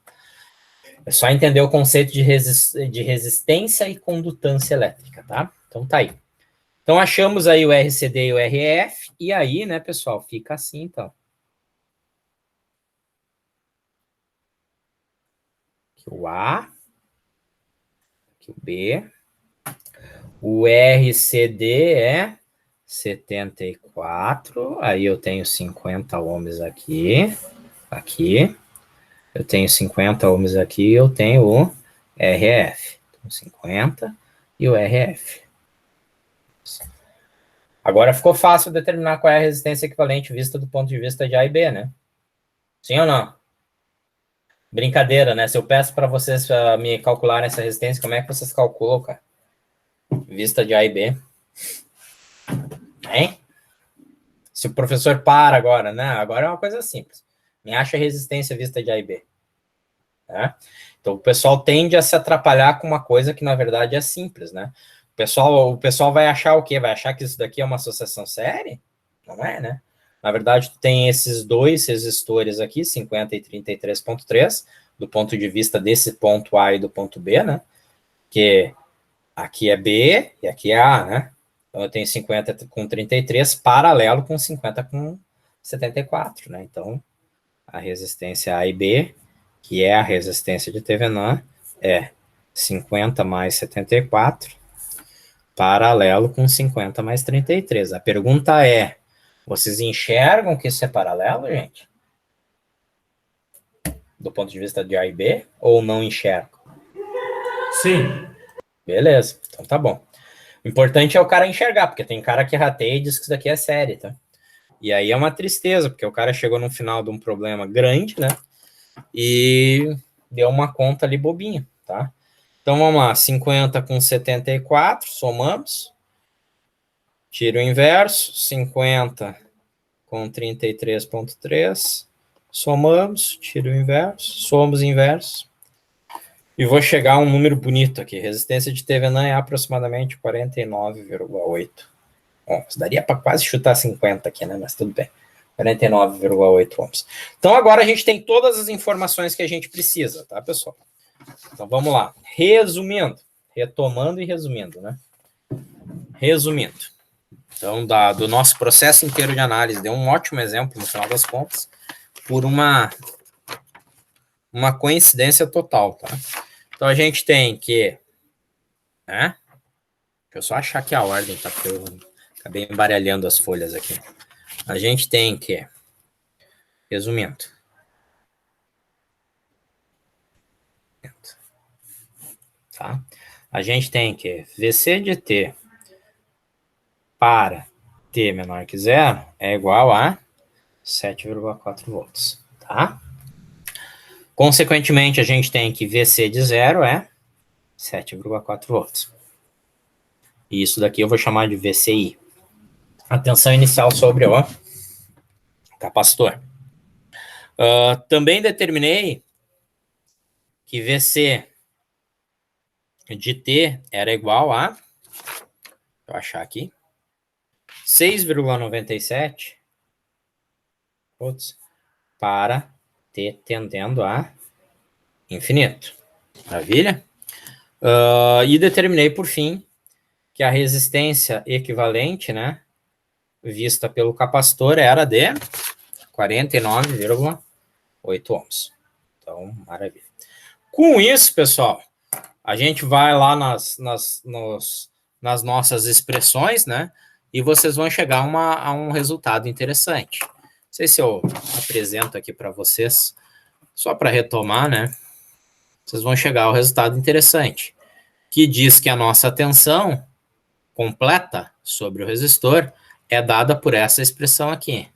É só entender o conceito de resistência e condutância elétrica, tá? Então tá aí. Então achamos aí o RCD e o RF, e aí, né, pessoal, fica assim, então. Aqui o A, aqui o B, o RCD é 74, aí eu tenho 50 ohms aqui, eu tenho 50 ohms aqui, eu tenho o RF, então 50 e o RF. Agora ficou fácil determinar qual é a resistência equivalente vista do ponto de vista de A e B, né? Sim ou não? Brincadeira, né? Se eu peço para vocês me calcularem essa resistência, como é que vocês calculam, cara? Vista de A e B. Hein? Se o professor para agora, né? Agora é uma coisa simples. Me acha a resistência vista de A e B. Né? Então, o pessoal tende a se atrapalhar com uma coisa que, na verdade, é simples, né? O pessoal vai achar o quê? Vai achar que isso daqui é uma associação série? Não é, né? Na verdade, tu tem esses dois resistores aqui, 50 e 33,3, do ponto de vista desse ponto A e do ponto B, né? Que aqui é B e aqui é A, né? Então, eu tenho 50 com 33 paralelo com 50 com 74, né? Então, a resistência A e B, que é a resistência de Thevenin, é 50 mais 74, paralelo com 50 mais 33. A pergunta é, vocês enxergam que isso é paralelo, gente? Do ponto de vista de A e B, ou não enxergam? Sim. Beleza, então tá bom. O importante é o cara enxergar, porque tem cara que rateia e diz que isso daqui é série, tá? E aí é uma tristeza, porque o cara chegou no final de um problema grande, né? E deu uma conta ali bobinha, tá? Então vamos lá, 50 com 74, somamos. Tiro o inverso, 50 com 33,3, somamos, tiro o inverso, somos inverso. E vou chegar a um número bonito aqui. Resistência de Thevenin é aproximadamente 49,8. Bom, daria para quase chutar 50 aqui, né? Mas tudo bem. 49,8 ohms. Então agora a gente tem todas as informações que a gente precisa, tá, pessoal? Então vamos lá. Resumindo, retomando e resumindo, né? Resumindo. Então, do nosso processo inteiro de análise, deu um ótimo exemplo, no final das contas, por uma coincidência total, tá? Então, a gente tem que, né? Deixa eu só achar aqui a ordem, tá? Porque eu acabei embaralhando as folhas aqui. A gente tem que, resumindo, tá? A gente tem que VC de T para T menor que zero é igual a 7,4 volts, tá? Consequentemente, a gente tem que VC de zero é 7,4 volts. E isso daqui eu vou chamar de VCI. A tensão inicial sobre o capacitor. Também determinei que VC de T era igual a, vou achar aqui, 6,97 volts para T tendendo a infinito. Maravilha? E determinei, por fim, que a resistência equivalente, né, vista pelo capacitor era de 49,8 ohms. Então, maravilha. Com isso, pessoal, a gente vai lá nas nossas expressões, né? E vocês vão chegar a um resultado interessante. Não sei se eu apresento aqui para vocês, só para retomar, né? Vocês vão chegar ao resultado interessante, que diz que a nossa tensão completa sobre o resistor é dada por essa expressão aqui.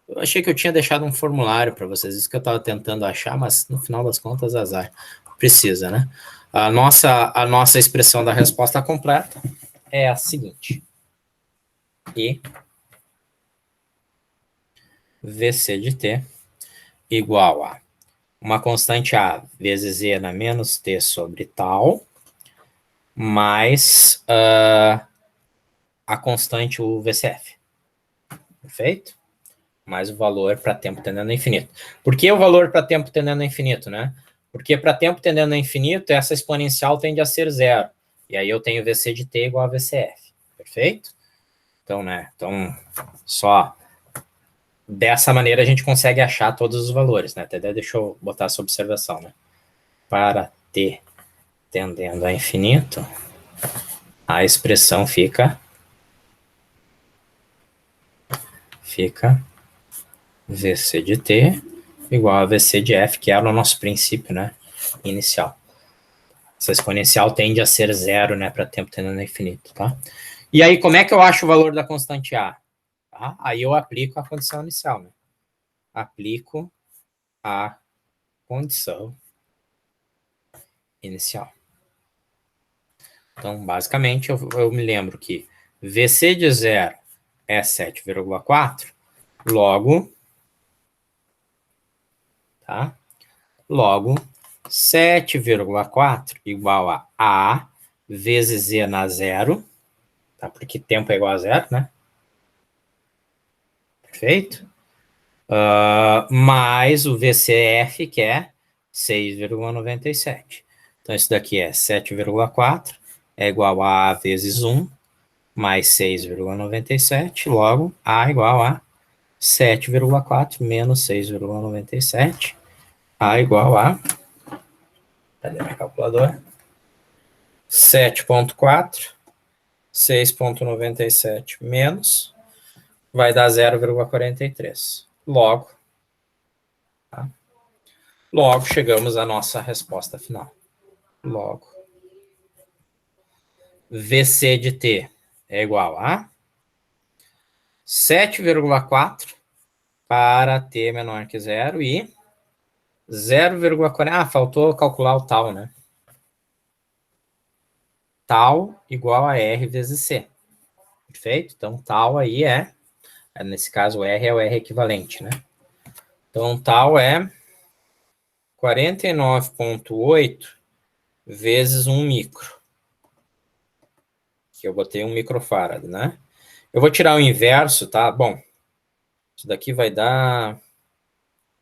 Eu achei que eu tinha deixado um formulário para vocês, isso que eu estava tentando achar, mas no final das contas, azar. Precisa, né? A nossa expressão da resposta completa é a seguinte. E VC de T igual a uma constante A vezes E na menos T sobre tal, mais a constante UVCF. Perfeito? Mais o valor para tempo tendendo a infinito. Por que o valor para tempo tendendo a infinito, né? Porque para tempo tendendo a infinito, essa exponencial tende a ser zero. E aí eu tenho VC de T igual a VCF. Perfeito? Então, né? Então, só dessa maneira a gente consegue achar todos os valores, né? Até deixa eu botar essa observação, né? Para T tendendo a infinito, a expressão fica VC de T igual a VC de F, que era o nosso princípio, né? Inicial. Essa exponencial tende a ser zero, né? Para tempo tendendo a infinito, tá? E aí, como é que eu acho o valor da constante A? Tá? Aí eu aplico a condição inicial, né? Aplico a condição inicial. Então, basicamente, eu me lembro que VC de zero é 7,4, logo, tá? Logo, 7,4 igual a A vezes Z na zero, tá? Porque tempo é igual a zero, né? Perfeito? Mais o VCF, que é 6,97. Então, isso daqui é 7,4 é igual a A vezes 1, mais 6,97, logo, A igual a 7,4 menos 6,97, A igual a, cadê minha calculadora? 7,4, 6,97 menos, vai dar 0,43. Logo, tá? Logo, chegamos à nossa resposta final. Logo, VC de T é igual a 7,4 para T menor que zero e 0,40. Ah, faltou calcular o tal, né? Tal igual a R vezes C. Perfeito? Então, tal aí nesse caso, o R é o R equivalente, né? Então, tal é 49,8 vezes 1 micro. Que eu botei 1 microfarad, né? Eu vou tirar o inverso, tá? Bom, isso daqui vai dar... Deixa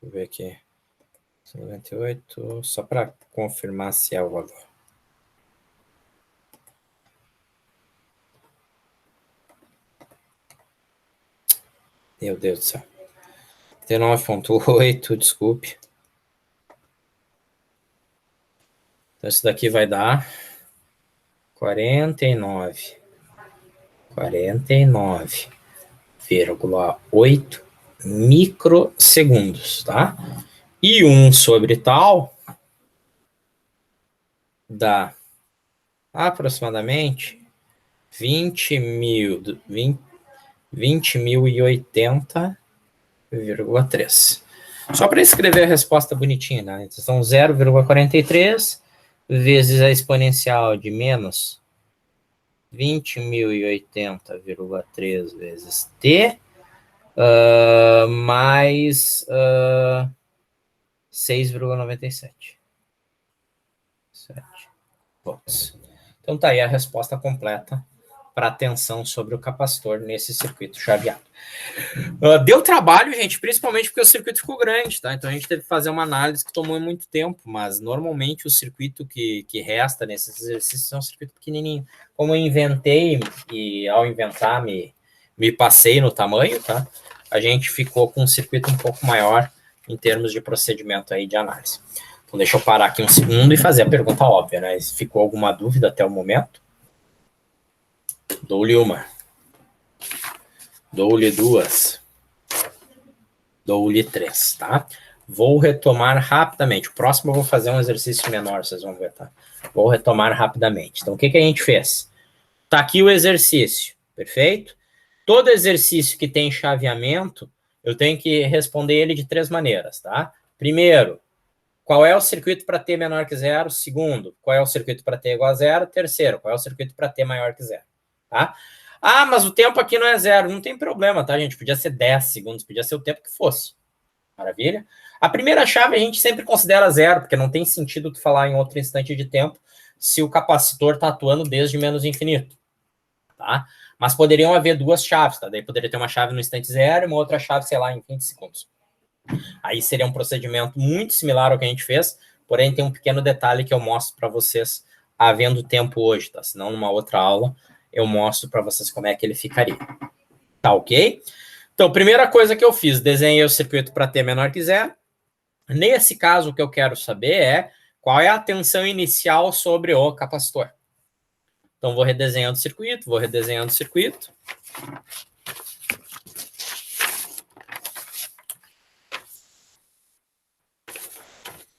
eu ver aqui. 98, só para confirmar se é o valor. Meu Deus do céu. 39,8, desculpe. Então, isso daqui vai dar 49,8 microsegundos, tá? E 1 sobre tal dá aproximadamente 20.080,3. Só para escrever a resposta bonitinha, né? Então, são 0,43 vezes a exponencial de menos 20.080,3 vezes T, mais 6,97. 7 volts. Então tá aí a resposta completa para a tensão sobre o capacitor nesse circuito chaveado. Deu trabalho, gente, principalmente porque o circuito ficou grande, tá? Então a gente teve que fazer uma análise que tomou muito tempo, mas normalmente o circuito que resta nesses exercícios é um circuito pequenininho. Como eu inventei e ao inventar me passei no tamanho, tá? A gente ficou com um circuito um pouco maior em termos de procedimento aí de análise. Então deixa eu parar aqui um segundo e fazer a pergunta óbvia, né? Se ficou alguma dúvida até o momento? Dou-lhe uma. Dou-lhe duas. Dou-lhe 3, tá? Vou retomar rapidamente. O próximo eu vou fazer um exercício menor, vocês vão ver, tá? Vou retomar rapidamente. Então, o que a gente fez? Tá aqui o exercício, perfeito? Todo exercício que tem chaveamento, eu tenho que responder ele de 3 maneiras, tá? Primeiro, qual é o circuito para t menor que zero? Segundo, qual é o circuito para t igual a zero? Terceiro, qual é o circuito para t maior que zero? Tá? Ah, mas o tempo aqui não é zero. Não tem problema, tá, gente? Podia ser 10 segundos, podia ser o tempo que fosse. Maravilha? A primeira chave a gente sempre considera zero, porque não tem sentido tu falar em outro instante de tempo se o capacitor está atuando desde menos infinito. Tá? Mas poderiam haver 2 chaves, tá? Daí poderia ter uma chave no instante zero e uma outra chave, sei lá, em 20 segundos. Aí seria um procedimento muito similar ao que a gente fez, porém tem um pequeno detalhe que eu mostro para vocês havendo tempo hoje, tá? Senão numa outra aula eu mostro para vocês como é que ele ficaria. Tá ok? Então, primeira coisa que eu fiz, desenhei o circuito para t menor que zero. Nesse caso, o que eu quero saber é qual é a tensão inicial sobre o capacitor. Então, vou redesenhando o circuito,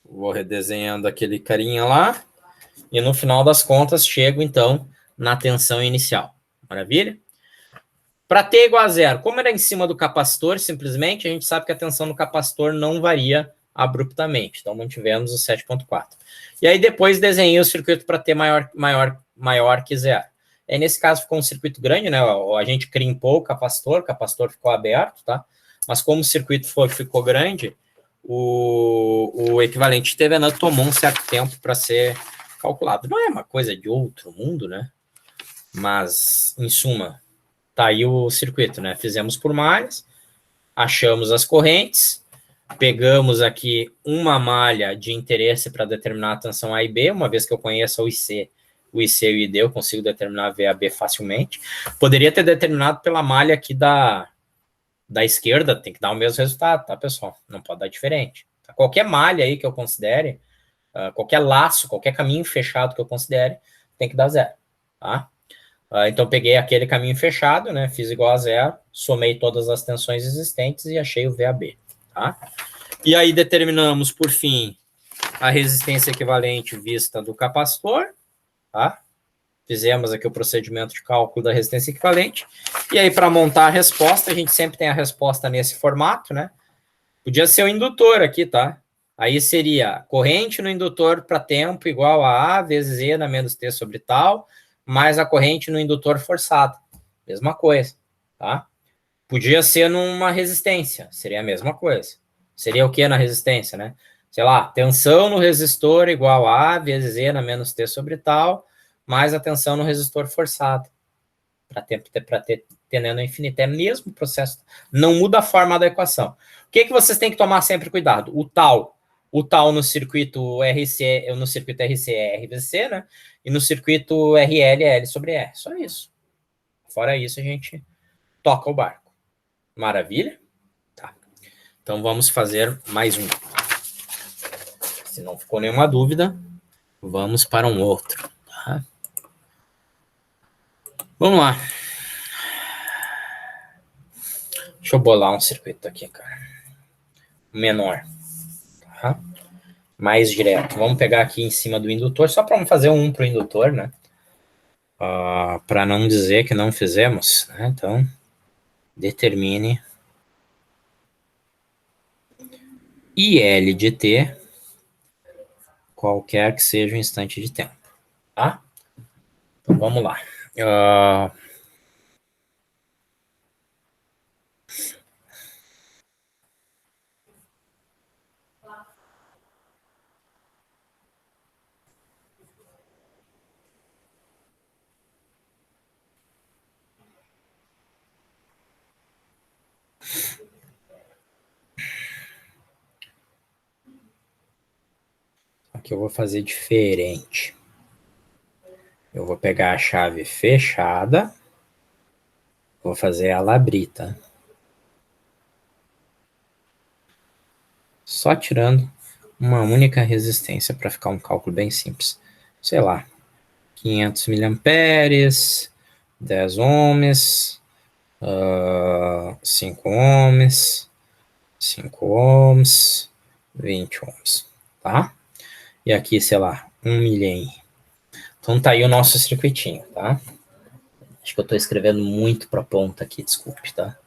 Vou redesenhando aquele carinha lá. E no final das contas, chego, então, na tensão inicial. Maravilha? Para t igual a zero, como era em cima do capacitor, simplesmente, a gente sabe que a tensão do capacitor não varia abruptamente. Então, mantivemos o 7,4. E aí, depois, desenhei o circuito para t maior que zero. Aí, nesse caso, ficou um circuito grande, né? A gente crimpou o capacitor ficou aberto, tá? Mas como o circuito ficou grande, o equivalente de TVNAN tomou um certo tempo para ser calculado. Não é uma coisa de outro mundo, né? Mas, em suma, tá aí o circuito, né? Fizemos por malhas, achamos as correntes, pegamos aqui uma malha de interesse para determinar a tensão A e B, uma vez que eu conheço o IC e o ID, eu consigo determinar a VAB facilmente. Poderia ter determinado pela malha aqui da esquerda, tem que dar o mesmo resultado, tá, pessoal? Não pode dar diferente. Qualquer malha aí que eu considere, qualquer laço, qualquer caminho fechado que eu considere, tem que dar zero, tá? Então, peguei aquele caminho fechado, né? Fiz igual a zero, somei todas as tensões existentes e achei o VAB, tá? E aí, determinamos, por fim, a resistência equivalente vista do capacitor, tá? Fizemos aqui o procedimento de cálculo da resistência equivalente. E aí, para montar a resposta, a gente sempre tem a resposta nesse formato, né? Podia ser o indutor aqui, tá? Aí seria corrente no indutor para tempo igual a vezes E na menos T sobre tal, mais a corrente no indutor forçado. Mesma coisa, tá? Podia ser numa resistência, seria a mesma coisa. Seria o que na resistência, né? Sei lá, tensão no resistor igual a vezes E na menos T sobre tal, mais a tensão no resistor forçado. Para ter tendendo a infinito. É o mesmo processo. Não muda a forma da equação. O que vocês têm que tomar sempre cuidado? O tal no circuito RC, no circuito RC é R vezes C, né? E no circuito RL é L sobre R. Só isso. Fora isso, a gente toca o barco. Maravilha? Tá. Então, vamos fazer mais um. Se não ficou nenhuma dúvida, vamos para um outro. Tá? Vamos lá. Deixa eu bolar um circuito aqui, cara. Menor. Tá? Mais direto. Vamos pegar aqui em cima do indutor, só para fazer um para o indutor, né? Para não dizer que não fizemos, né? Então, determine IL de T, qualquer que seja o instante de tempo, tá? Então, vamos lá. Aqui eu vou fazer diferente. Eu vou pegar a chave fechada, vou fazer ela abrir, tá? Só tirando uma única resistência para ficar um cálculo bem simples. Sei lá, 500 miliamperes, 10 ohms, 5 ohms, 5 ohms, 20 ohms, tá? E aqui, sei lá, 1 milhem. Então tá aí o nosso circuitinho, tá? Acho que eu estou escrevendo muito para a ponta aqui, desculpe, tá?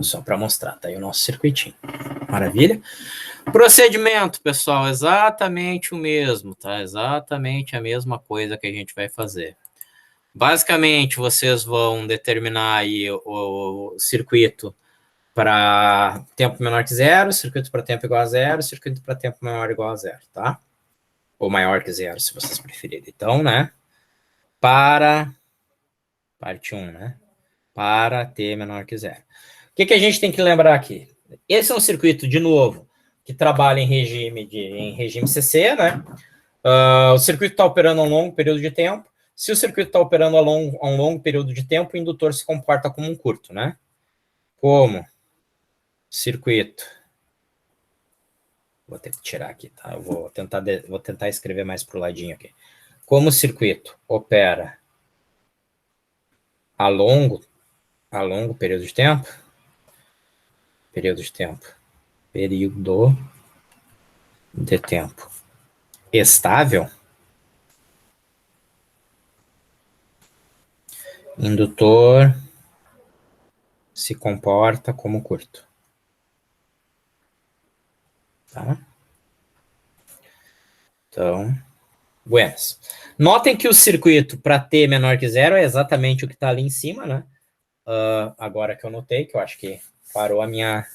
Só para mostrar, tá aí o nosso circuitinho. Maravilha? Procedimento, pessoal, exatamente o mesmo, tá? Exatamente a mesma coisa que a gente vai fazer. Basicamente, vocês vão determinar aí o circuito para tempo menor que zero, circuito para tempo igual a zero, circuito para tempo maior igual a zero, tá? Ou maior que zero, se vocês preferirem. Então, né? Para parte 1, né? Para t menor que zero. O que a gente tem que lembrar aqui? Esse é um circuito, de novo, que trabalha em regime CC, né? O circuito está operando a um longo período de tempo. Se o circuito está operando a um longo período de tempo, o indutor se comporta como um curto, né? Como circuito. Vou ter que tirar aqui, tá? Eu vou tentar escrever mais para o ladinho aqui. Como o circuito opera a longo período de tempo, período de tempo estável, indutor se comporta como curto. Tá? Então, buenas. Notem que o circuito para t menor que zero é exatamente o que está ali em cima, né? Agora que eu notei, que eu acho que parou a minha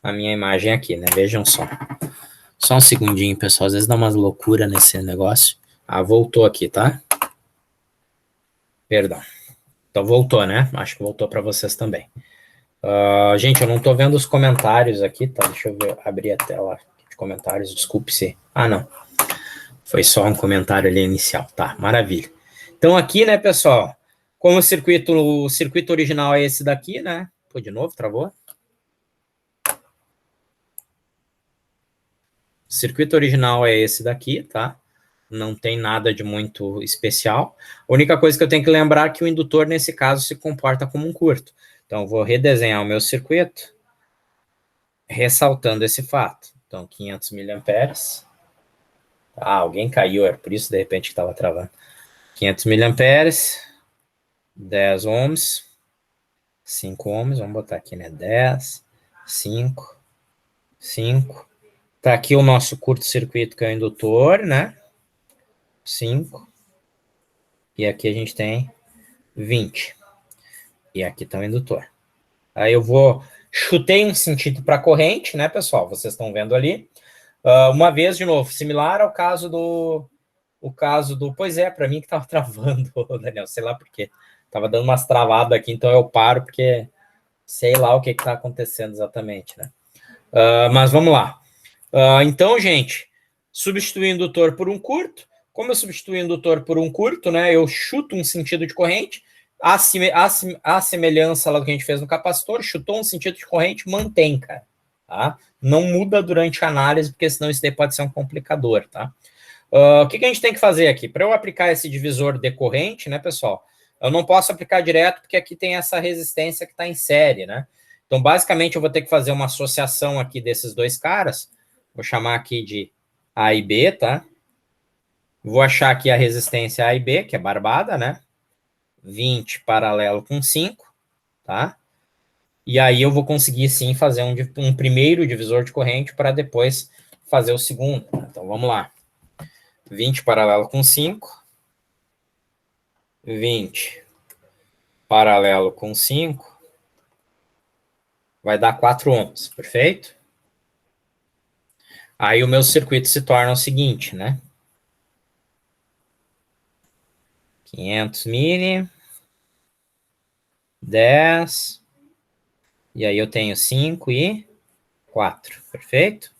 imagem aqui, né? Vejam só. Só um segundinho, pessoal. Às vezes dá umas loucuras nesse negócio. Voltou aqui, tá? Perdão. Então voltou, né? Acho que voltou para vocês também. Gente, eu não tô vendo os comentários aqui, tá? Deixa eu abrir a tela de comentários. Desculpe se... não. Foi só um comentário ali inicial. Tá, maravilha. Então aqui, né, pessoal, como o circuito original é esse daqui, né? Pô, de novo, travou? O circuito original é esse daqui, tá? Não tem nada de muito especial. A única coisa que eu tenho que lembrar é que o indutor, nesse caso, se comporta como um curto. Então, eu vou redesenhar o meu circuito, ressaltando esse fato. Então, 500 miliamperes. Alguém caiu, era por isso, de repente, que estava travando. 500 miliamperes, 10 ohms, 5 ohms, vamos botar aqui, né? 10, 5, 5. Tá aqui o nosso curto-circuito, que é o indutor, né? 5. E aqui a gente tem 20. E aqui está o indutor. Aí eu chutei um sentido para a corrente, né, pessoal? Vocês estão vendo ali. Uma vez, de novo, similar ao caso do... Pois é, para mim que estava travando, Daniel, sei lá por quê. Tava dando umas travadas aqui, então eu paro, porque sei lá o que está acontecendo exatamente, né? Mas vamos lá. Então, gente, substituir o indutor por um curto. Como eu substituir o indutor por um curto, né? Eu chuto um sentido de corrente. A semelhança lá do que a gente fez no capacitor, chutou um sentido de corrente, mantém, cara. Tá? Não muda durante a análise, porque senão isso daí pode ser um complicador, tá? O que a gente tem que fazer aqui? Para eu aplicar esse divisor de corrente, né, pessoal? Eu não posso aplicar direto, porque aqui tem essa resistência que está em série, né? Então, basicamente, eu vou ter que fazer uma associação aqui desses dois caras. Vou chamar aqui de A e B, tá? Vou achar aqui a resistência A e B, que é barbada, né? 20 paralelo com 5, tá? E aí eu vou conseguir, sim, fazer um primeiro divisor de corrente para depois fazer o segundo. Então, vamos lá. 20 paralelo com 5. 20 paralelo com 5. Vai dar 4 ohms, perfeito? Aí o meu circuito se torna o seguinte, né? 500 mili, 10, e aí eu tenho 5 e 4, perfeito?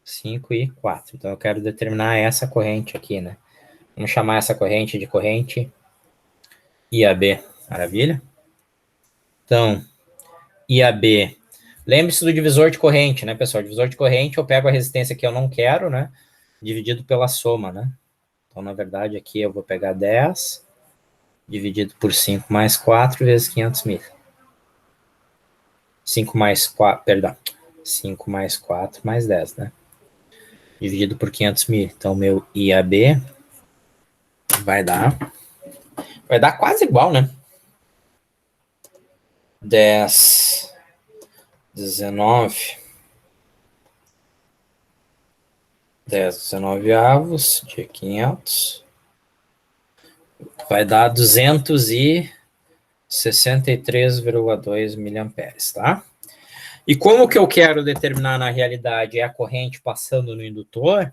5 e 4. Então eu quero determinar essa corrente aqui, né? Vamos chamar essa corrente de corrente IAB, maravilha? Então, IAB. Lembre-se do divisor de corrente, né, pessoal? Divisor de corrente, eu pego a resistência que eu não quero, né? Dividido pela soma, né? Então, na verdade, aqui eu vou pegar 10 dividido por 5 mais 4 vezes 500 mil. 5 mais 4, perdão. 5 mais 4 mais 10, né? Dividido por 500 mil. Então, meu IAB vai dar Vai dar quase igual, né? 10, 19, 10, 19 avos de 500. Vai dar 263,2 miliamperes, tá? E como que eu quero determinar na realidade é a corrente passando no indutor,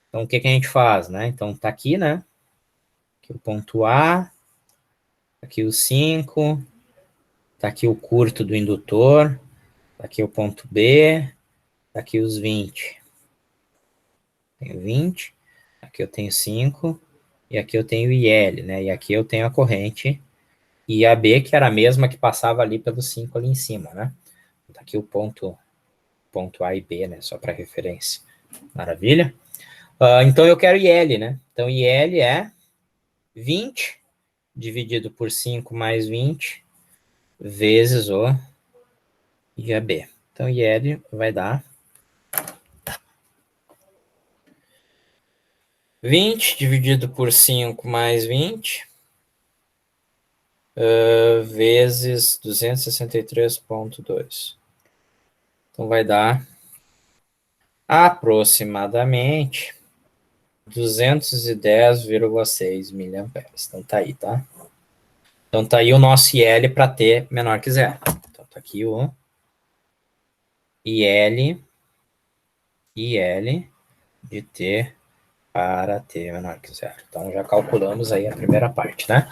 então o que que a gente faz, né? Então tá aqui, né? Aqui o ponto A, aqui o 5, tá aqui o curto do indutor, tá aqui o ponto B, tá aqui os 20. Tenho 20, aqui eu tenho 5, e aqui eu tenho IL, né? E aqui eu tenho a corrente IAB, que era a mesma que passava ali pelo 5 ali em cima, né? Tá aqui o ponto A e B, né? Só para referência. Maravilha? Então eu quero IL, né? Então IL é 20 dividido por 5 mais 20 vezes o IAB. Então IL vai dar 20 dividido por 5 mais 20 vezes 263,2. Então vai dar aproximadamente 210,6 miliamperes. Então tá aí, tá? Então tá aí o nosso IL para T menor que zero. Então tá aqui o IL de T para T menor que zero. Então já calculamos aí a primeira parte, né?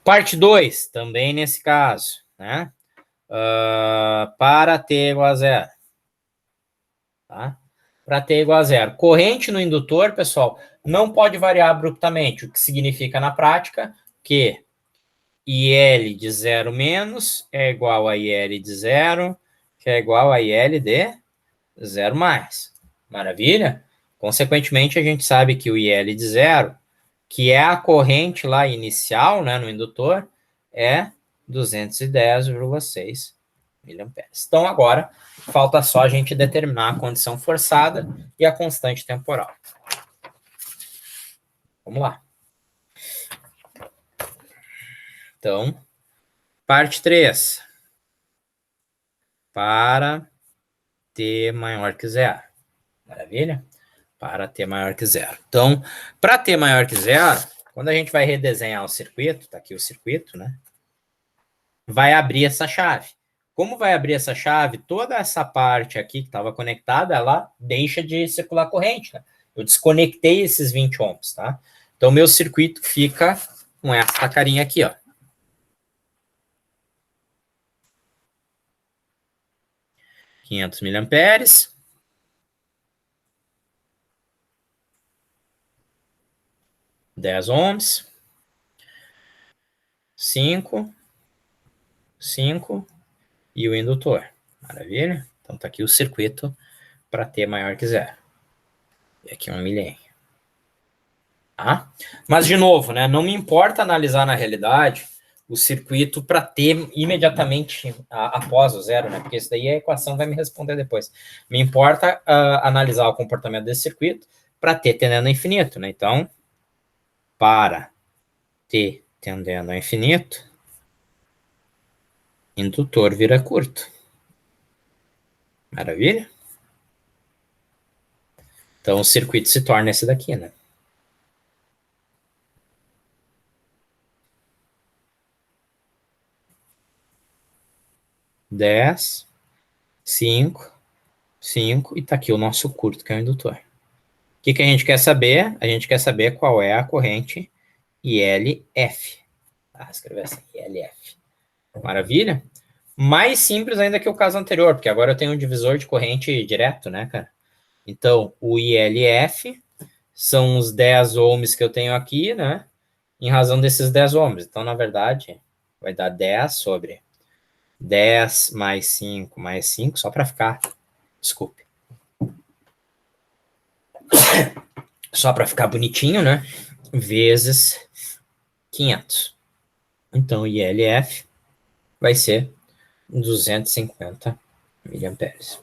Parte 2, também nesse caso, né? Para T igual a zero. Tá? Para T igual a zero. Corrente no indutor, pessoal, não pode variar abruptamente, o que significa na prática que IL de zero menos é igual a IL de zero, que é igual a IL de zero mais. Maravilha? Consequentemente, a gente sabe que o IL de zero, que é a corrente lá inicial, né, no indutor, é 210,6 miliamperes. Então, agora, falta só a gente determinar a condição forçada e a constante temporal. Vamos lá. Então, parte 3. Para T maior que zero. Maravilha? Para T maior que zero. Então, para T maior que zero, quando a gente vai redesenhar o circuito, tá aqui o circuito, né? Vai abrir essa chave. Como vai abrir essa chave, toda essa parte aqui que estava conectada, ela deixa de circular corrente, né? Eu desconectei esses 20 ohms, tá? Então, meu circuito fica com essa carinha aqui, ó. 500 miliamperes. 10 ohms. 5. 5. E o indutor. Maravilha? Então, tá aqui o circuito para T maior que zero. E aqui 1 milhão. Tá? Mas, de novo, né, não me importa analisar na realidade o circuito para T imediatamente após o zero, né, porque isso daí a equação vai me responder depois. Me importa analisar o comportamento desse circuito para T tendendo ao infinito. Né? Então, para T tendendo ao infinito, indutor vira curto. Maravilha? Então, o circuito se torna esse daqui, né? Dez, 5, 5, e tá aqui o nosso curto, que é o indutor. O que a gente quer saber? A gente quer saber qual é a corrente ILF. Tá, escrever assim, ILF. Maravilha? Mais simples ainda que o caso anterior, porque agora eu tenho um divisor de corrente direto, né, cara? Então, o ILF são os 10 ohms que eu tenho aqui, né? Em razão desses 10 ohms. Então, na verdade, vai dar 10 sobre 10 mais 5 mais 5, só para ficar... Desculpe. Só para ficar bonitinho, né? Vezes 500. Então, ILF vai ser 250 miliamperes.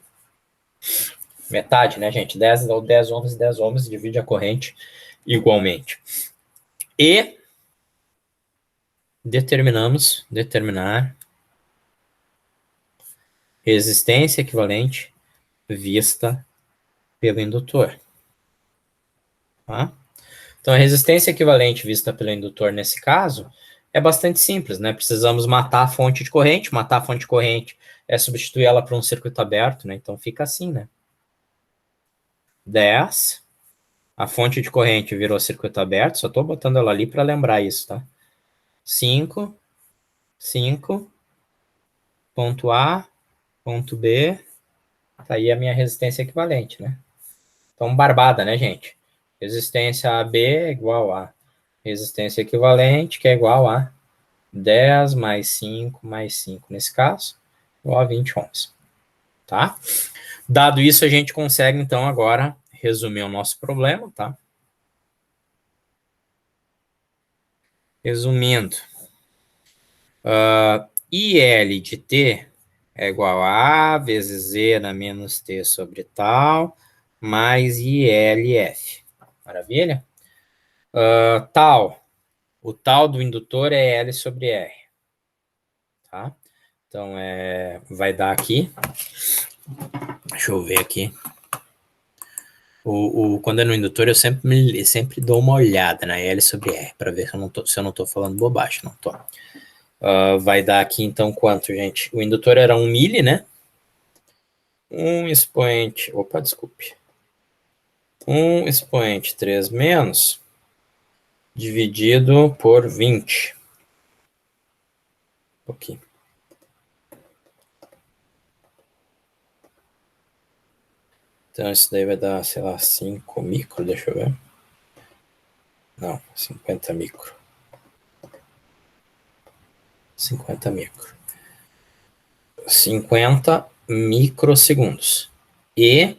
Metade, né, gente? 10 dá 10 ohms, 10 ohms, divide a corrente igualmente. E determinar resistência equivalente vista pelo indutor. Tá? Então, a resistência equivalente vista pelo indutor, nesse caso, é bastante simples, né? Precisamos matar a fonte de corrente. Matar a fonte de corrente é substituir ela por um circuito aberto, né? Então, fica assim, né? 10. A fonte de corrente virou circuito aberto. Só estou botando ela ali para lembrar isso, tá? 5, ponto A, ponto B. Tá aí a minha resistência equivalente, né? Então, barbada, né, gente? Resistência AB é igual a resistência equivalente, que é igual a 10 mais 5 mais 5, nesse caso, igual a 20 ohms. Tá? Dado isso, a gente consegue, então, agora resumir o nosso problema, tá? Resumindo, IL de T é igual a vezes Z na menos T sobre tal, mais ILF. Maravilha? Tal, o tal do indutor é L sobre R. Tá? Então, vai dar aqui. Deixa eu ver aqui. Quando é no indutor, eu sempre dou uma olhada na L sobre R, para ver se eu não estou falando bobagem. Não tô. Vai dar aqui, então, quanto, gente? O indutor era 1 mili, né? 1 expoente... Opa, desculpe. 1 expoente 3 menos, dividido por 20. Um pouquinho. Então, isso daí vai dar, sei lá, 5 micro, deixa eu ver. Não, 50 micro. 50 micro. 50 microsegundos. E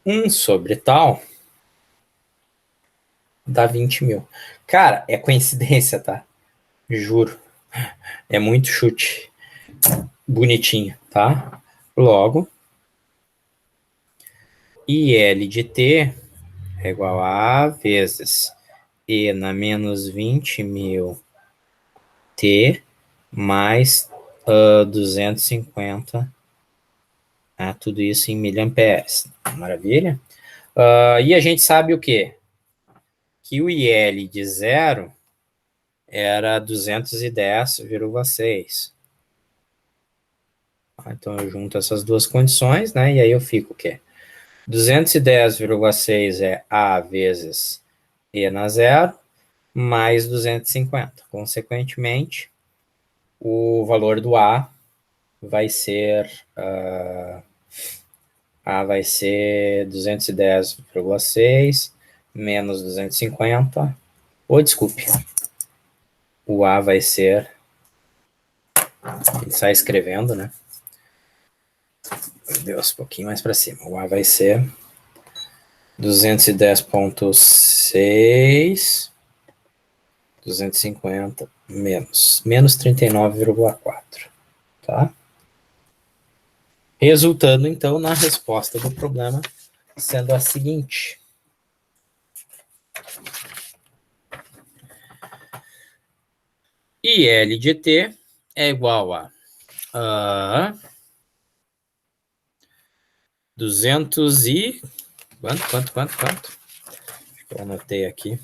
1 sobre tal dá 20 mil. Cara, é coincidência, tá? Juro. É muito chute. Bonitinho, tá? Logo, IL de T é igual a vezes E na menos 20 mil T mais 250, tudo isso em miliamperes. Maravilha? E a gente sabe o quê? Que o IL de 0 era 210,6. Então, eu junto essas duas condições, né? E aí eu fico o quê? 210,6 é A vezes E na 0, mais 250. Consequentemente, o valor do A vai ser... A vai ser 210,6 menos 250. Desculpe. O A vai ser... Ele sai escrevendo, né? Meu Deus, um pouquinho mais para cima. O A vai ser 210,6, 250 menos 39,4, tá? Resultando, então, na resposta do problema sendo a seguinte. IL de T é igual a 200 e... Quanto? Eu anotei aqui.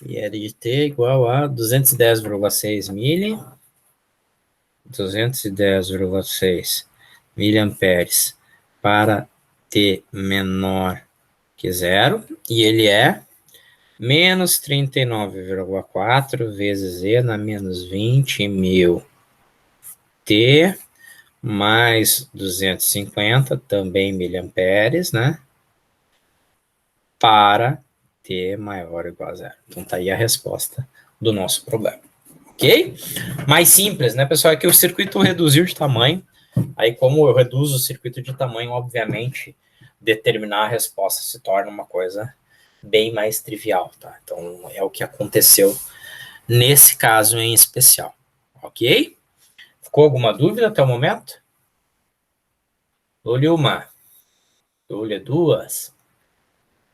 IL de T é igual a 210,6 mili. 210,6 miliamperes para T menor que 0. E ele é menos 39,4 vezes E na menos 20 mil T mais 250, também miliamperes, né? Para T maior ou igual a 0. Então, tá aí a resposta do nosso problema. Ok? Mais simples, né, pessoal? É que o circuito reduziu de tamanho. Aí, como eu reduzo o circuito de tamanho, obviamente, determinar a resposta se torna uma coisa bem mais trivial, tá? Então, é o que aconteceu nesse caso em especial. Ok? Ficou alguma dúvida até o momento? Dou-lhe uma. Dou-lhe duas.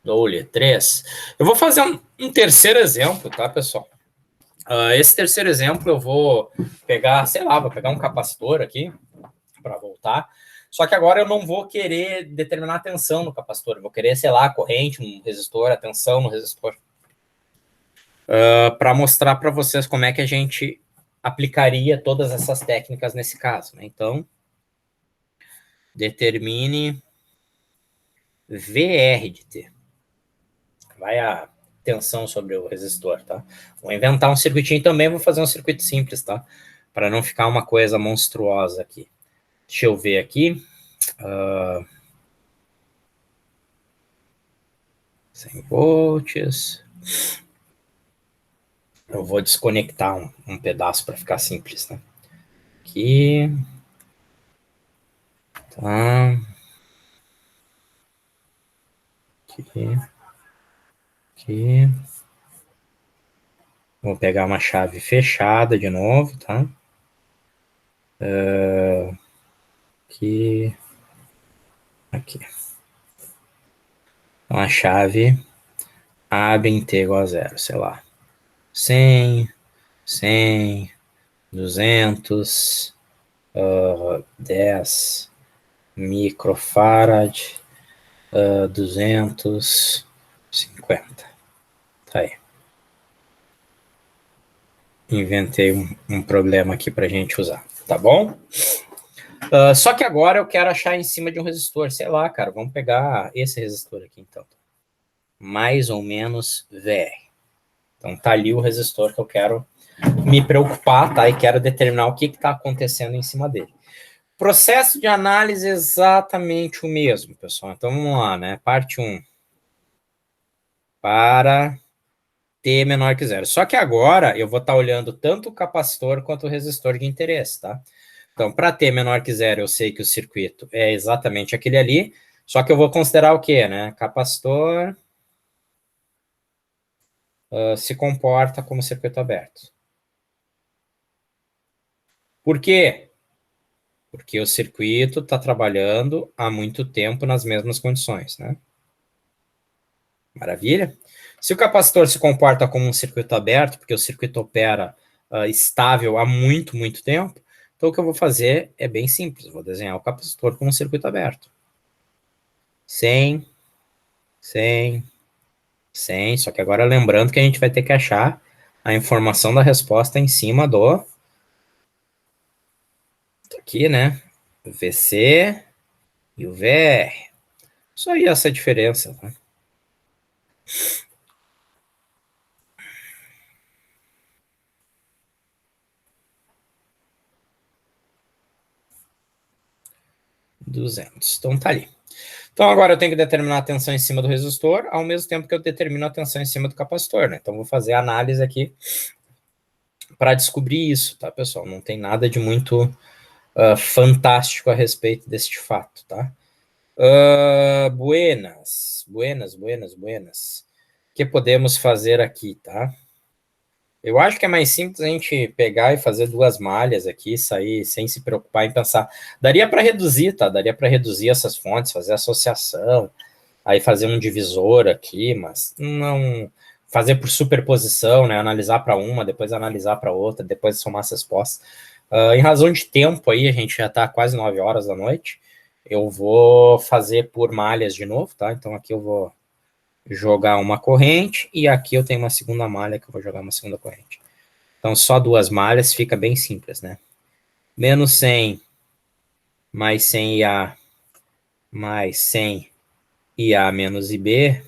Dou-lhe três. Eu vou fazer um terceiro exemplo, tá, pessoal? Esse terceiro exemplo eu vou pegar, sei lá, vou pegar um capacitor aqui para voltar. Só que agora eu não vou querer determinar a tensão no capacitor, eu vou querer, sei lá, corrente no resistor, a tensão no resistor. Para mostrar para vocês como é que a gente aplicaria todas essas técnicas nesse caso, né? Então, determine VR de T. Vai a tensão sobre o resistor, tá? Vou inventar um circuitinho também, vou fazer um circuito simples, tá? Para não ficar uma coisa monstruosa aqui. Deixa eu ver aqui. 100 volts. Eu vou desconectar um pedaço para ficar simples, tá? Aqui. Tá. Aqui. Aqui. Vou pegar uma chave fechada de novo, tá? Aqui. Aqui. Uma chave abre em t igual a 0, sei lá. 100, 100, 200, 10 microfarad, 250. Tá aí. Inventei um problema aqui para a gente usar, tá bom? Só que agora eu quero achar em cima de um resistor, sei lá, cara, vamos pegar esse resistor aqui, então. Mais ou menos VR. Então tá ali o resistor que eu quero me preocupar, tá? E quero determinar o que está acontecendo em cima dele. Processo de análise é exatamente o mesmo, pessoal. Então vamos lá, né? Parte 1. Para T menor que 0. Só que agora eu vou estar olhando tanto o capacitor quanto o resistor de interesse, tá? Então, para T menor que 0, eu sei que o circuito é exatamente aquele ali, só que eu vou considerar o quê, né? Capacitor se comporta como circuito aberto. Por quê? Porque o circuito está trabalhando há muito tempo nas mesmas condições, né? Maravilha? Se o capacitor se comporta como um circuito aberto, porque o circuito opera estável há muito, muito tempo, então o que eu vou fazer é bem simples. Vou desenhar o capacitor como um circuito aberto. 100, 100, 100. Só que agora lembrando que a gente vai ter que achar a informação da resposta em cima do... Aqui, né? VC e o VR. Só aí essa diferença, né? Então tá ali. Então agora eu tenho que determinar a tensão em cima do resistor, ao mesmo tempo que eu determino a tensão em cima do capacitor, né? Então vou fazer a análise aqui para descobrir isso, tá, pessoal? Não tem nada de muito fantástico a respeito deste fato, tá? Buenas. O que podemos fazer aqui, tá? Eu acho que é mais simples a gente pegar e fazer duas malhas aqui, sair sem se preocupar em pensar. Daria para reduzir, tá? Daria para reduzir essas fontes, fazer associação, aí fazer um divisor aqui, mas não fazer por superposição, né? Analisar para uma, depois analisar para outra, depois somar as respostas. Em razão de tempo aí, a gente já está quase 9 horas da noite. Eu vou fazer por malhas de novo, tá? Então aqui eu vou jogar uma corrente e aqui eu tenho uma segunda malha que eu vou jogar uma segunda corrente. Então só duas malhas fica bem simples, né? Menos 100 mais 100 IA mais 100 IA menos IB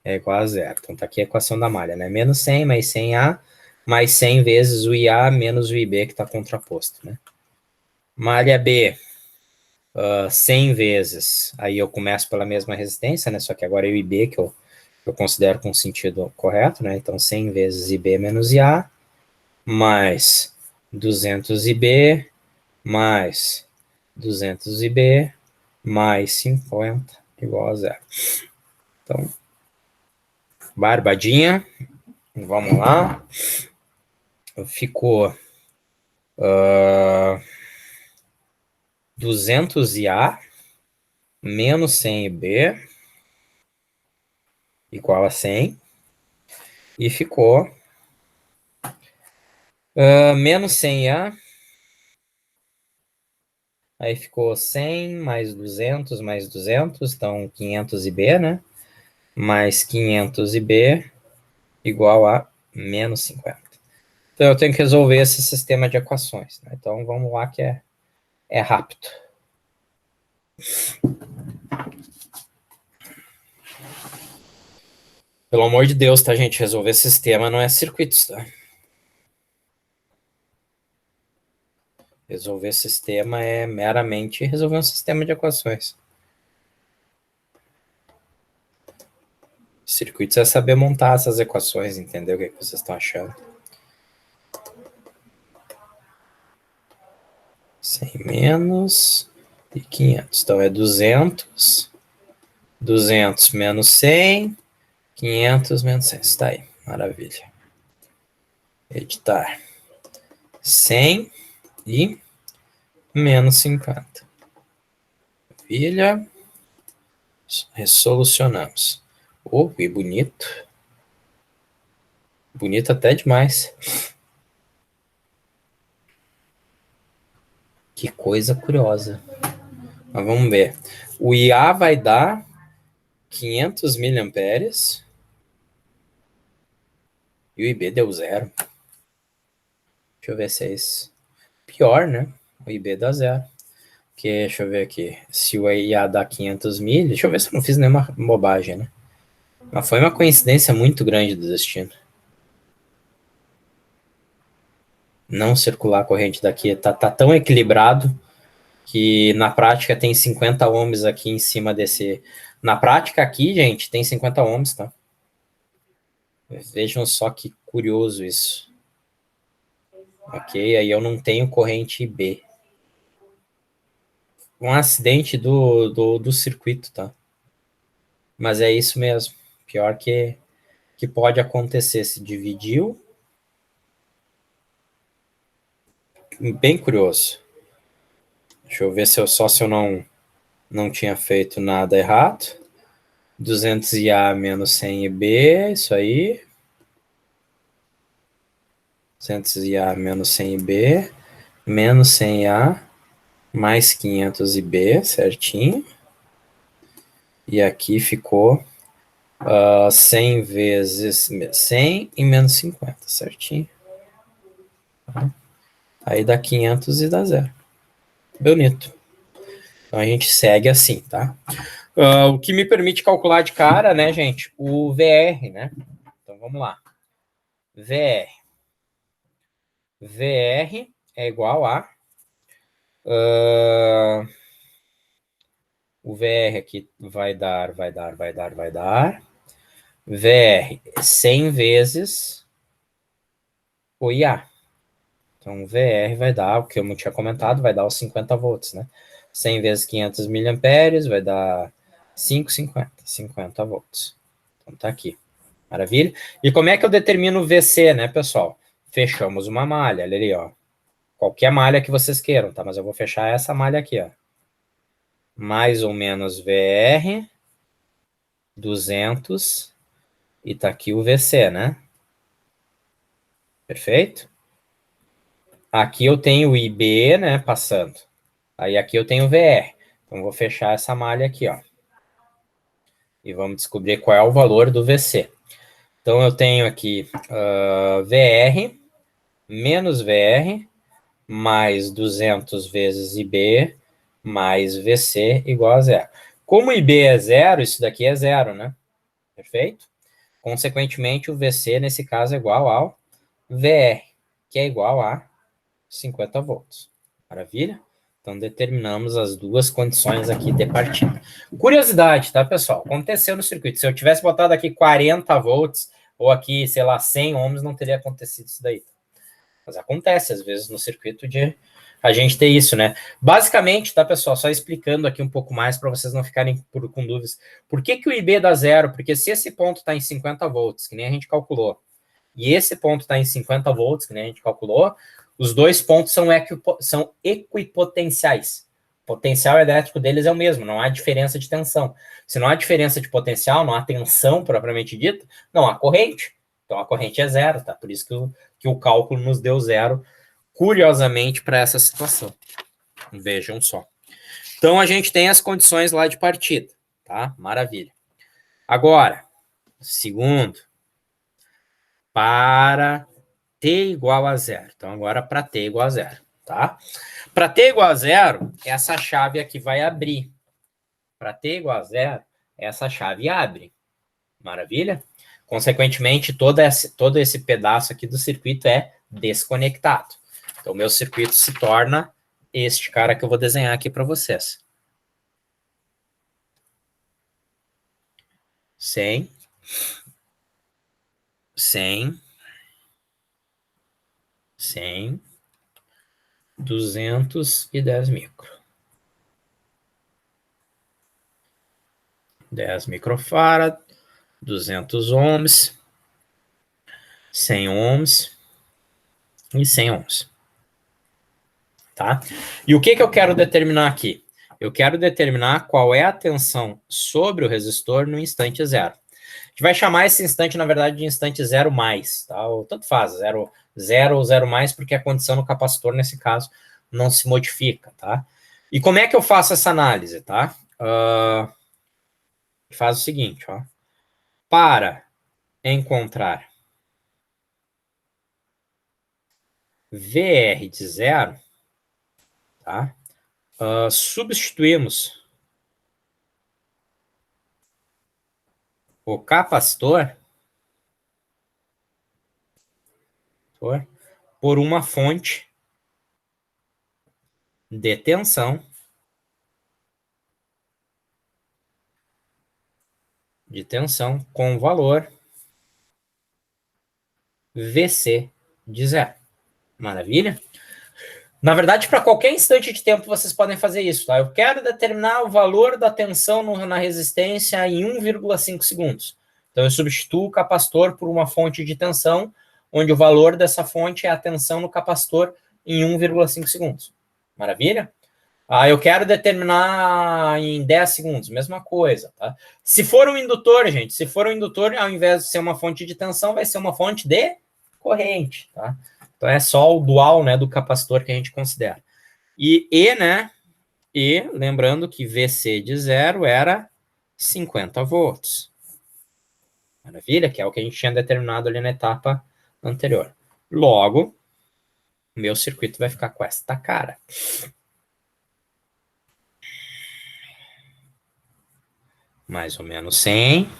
é igual a zero. Então tá aqui a equação da malha, né? Menos 100 mais 100A mais 100 vezes o IA menos o IB que está contraposto, né? Malha B, 100 vezes, aí eu começo pela mesma resistência, né? Só que agora é o IB que eu considero com sentido correto, né? Então 100 vezes IB menos IA mais 200 IB mais 200 IB mais 50 igual a zero. Então, barbadinha. Vamos lá. Ficou 200 IA menos 100 IB igual a 100. E ficou Menos 100A. Aí ficou 100 mais 200 mais 200, então 500 IB, né? Mais 500 IB igual a menos 50. Então eu tenho que resolver esse sistema de equações, né? Então vamos lá que é rápido. Pelo amor de Deus, tá, gente? Resolver sistema não é circuitos, tá? Resolver sistema é meramente resolver um sistema de equações. Circuitos é saber montar essas equações, entendeu? O que vocês estão achando? 100 menos e 500. Então é 200. 200 menos 100. 500 menos 100. Está aí. Maravilha. Editar. 100 e menos 50. Maravilha. Resolucionamos. Oh, que bonito. Bonito até demais. Que coisa curiosa. Mas vamos ver. O IA vai dar 500 miliamperes. E o IB deu 0. Deixa eu ver se é isso. Pior, né? O IB dá 0. Porque, deixa eu ver aqui. Se o IA dá 500 mil... Deixa eu ver se eu não fiz nenhuma bobagem, né? Mas foi uma coincidência muito grande do destino. Não circular a corrente daqui. Tá tão equilibrado que na prática tem 50 ohms aqui em cima desse... Na prática aqui, gente, tem 50 ohms, tá? Vejam só que curioso isso. Ok, aí eu não tenho corrente IB. Um acidente do circuito, tá? Mas é isso mesmo. Pior que pode acontecer. Se dividiu. Bem curioso. Deixa eu ver se eu não tinha feito nada errado. 200 IA menos 100 IB, isso aí. 200 IA menos 100 IB, menos 100 IA, mais 500 IB, certinho. E aqui ficou 100 vezes 100 e menos 50, certinho. Aí dá 500 e dá 0. Bonito. Então a gente segue assim, tá? O que me permite calcular de cara, né, gente? O VR, né? Então vamos lá. VR. VR é igual a... o VR aqui vai dar VR 100 vezes o IA. Então, o VR vai dar, o que eu não tinha comentado, vai dar os 50 volts, né? 100 vezes 500 miliamperes vai dar 50 volts. Então, tá aqui. Maravilha? E como é que eu determino o VC, né, pessoal? Fechamos uma malha, olha ali, ó. Qualquer malha que vocês queiram, tá? Mas eu vou fechar essa malha aqui, ó. Mais ou menos VR, 200, e tá aqui o VC, né? Perfeito? Aqui eu tenho o IB, né, passando. Aí aqui eu tenho o VR. Então, vou fechar essa malha aqui, ó. E vamos descobrir qual é o valor do VC. Então, eu tenho aqui VR menos VR mais 200 vezes IB mais VC igual a 0. Como IB é 0, isso daqui é 0, né? Perfeito? Consequentemente, o VC, nesse caso, é igual ao VR, que é igual a 50 volts. Maravilha? Então, determinamos as duas condições aqui de partida. Curiosidade, tá, pessoal? Aconteceu no circuito. Se eu tivesse botado aqui 40 volts, ou aqui, sei lá, 100 ohms, não teria acontecido isso daí. Mas acontece, às vezes, no circuito de a gente ter isso, né? Basicamente, tá, pessoal? Só explicando aqui um pouco mais para vocês não ficarem com dúvidas. Por que o IB dá 0? Porque se esse ponto está em 50 volts, que nem a gente calculou, e esse ponto está em 50 volts, que nem a gente calculou, os dois pontos são equipotenciais. O potencial elétrico deles é o mesmo, não há diferença de tensão. Se não há diferença de potencial, não há tensão propriamente dita, não há corrente. Então, a corrente é zero, tá? Por isso que o cálculo nos deu zero, curiosamente, para essa situação. Vejam só. Então, a gente tem as condições lá de partida, tá? Maravilha. Agora, segundo, para t igual a zero. Então, agora para t igual a zero, tá? Para t igual a zero, essa chave aqui vai abrir. Para t igual a zero, essa chave abre. Maravilha? Consequentemente, todo esse pedaço aqui do circuito é desconectado. Então, meu circuito se torna este cara que eu vou desenhar aqui para vocês. Sem 210 micro. 10 microfarad, 200 ohms, 100 ohms e 100 ohms. Tá? E o que eu quero determinar aqui? Eu quero determinar qual é a tensão sobre o resistor no instante zero. A gente vai chamar esse instante, na verdade, de instante zero mais, tá? Ou tanto faz, zero ou zero mais, porque a condição no capacitor, nesse caso, não se modifica, tá? E como é que eu faço essa análise, tá? Faz o seguinte, ó. Para encontrar VR de zero, tá? Substituímos o capacitor por uma fonte de tensão com valor VC de zero. Maravilha? Na verdade, para qualquer instante de tempo, vocês podem fazer isso, tá? Eu quero determinar o valor da tensão na resistência em 1,5 segundos. Então, eu substituo o capacitor por uma fonte de tensão, onde o valor dessa fonte é a tensão no capacitor em 1,5 segundos. Maravilha? Eu quero determinar em 10 segundos, mesma coisa, tá? Se for um indutor, gente, se for um indutor, ao invés de ser uma fonte de tensão, vai ser uma fonte de corrente, tá? Então, é só o dual, né, do capacitor que a gente considera. Né? E lembrando que VC de zero era 50 volts. Maravilha? Que é o que a gente tinha determinado ali na etapa anterior. Logo, meu circuito vai ficar com esta cara. Mais ou menos 100.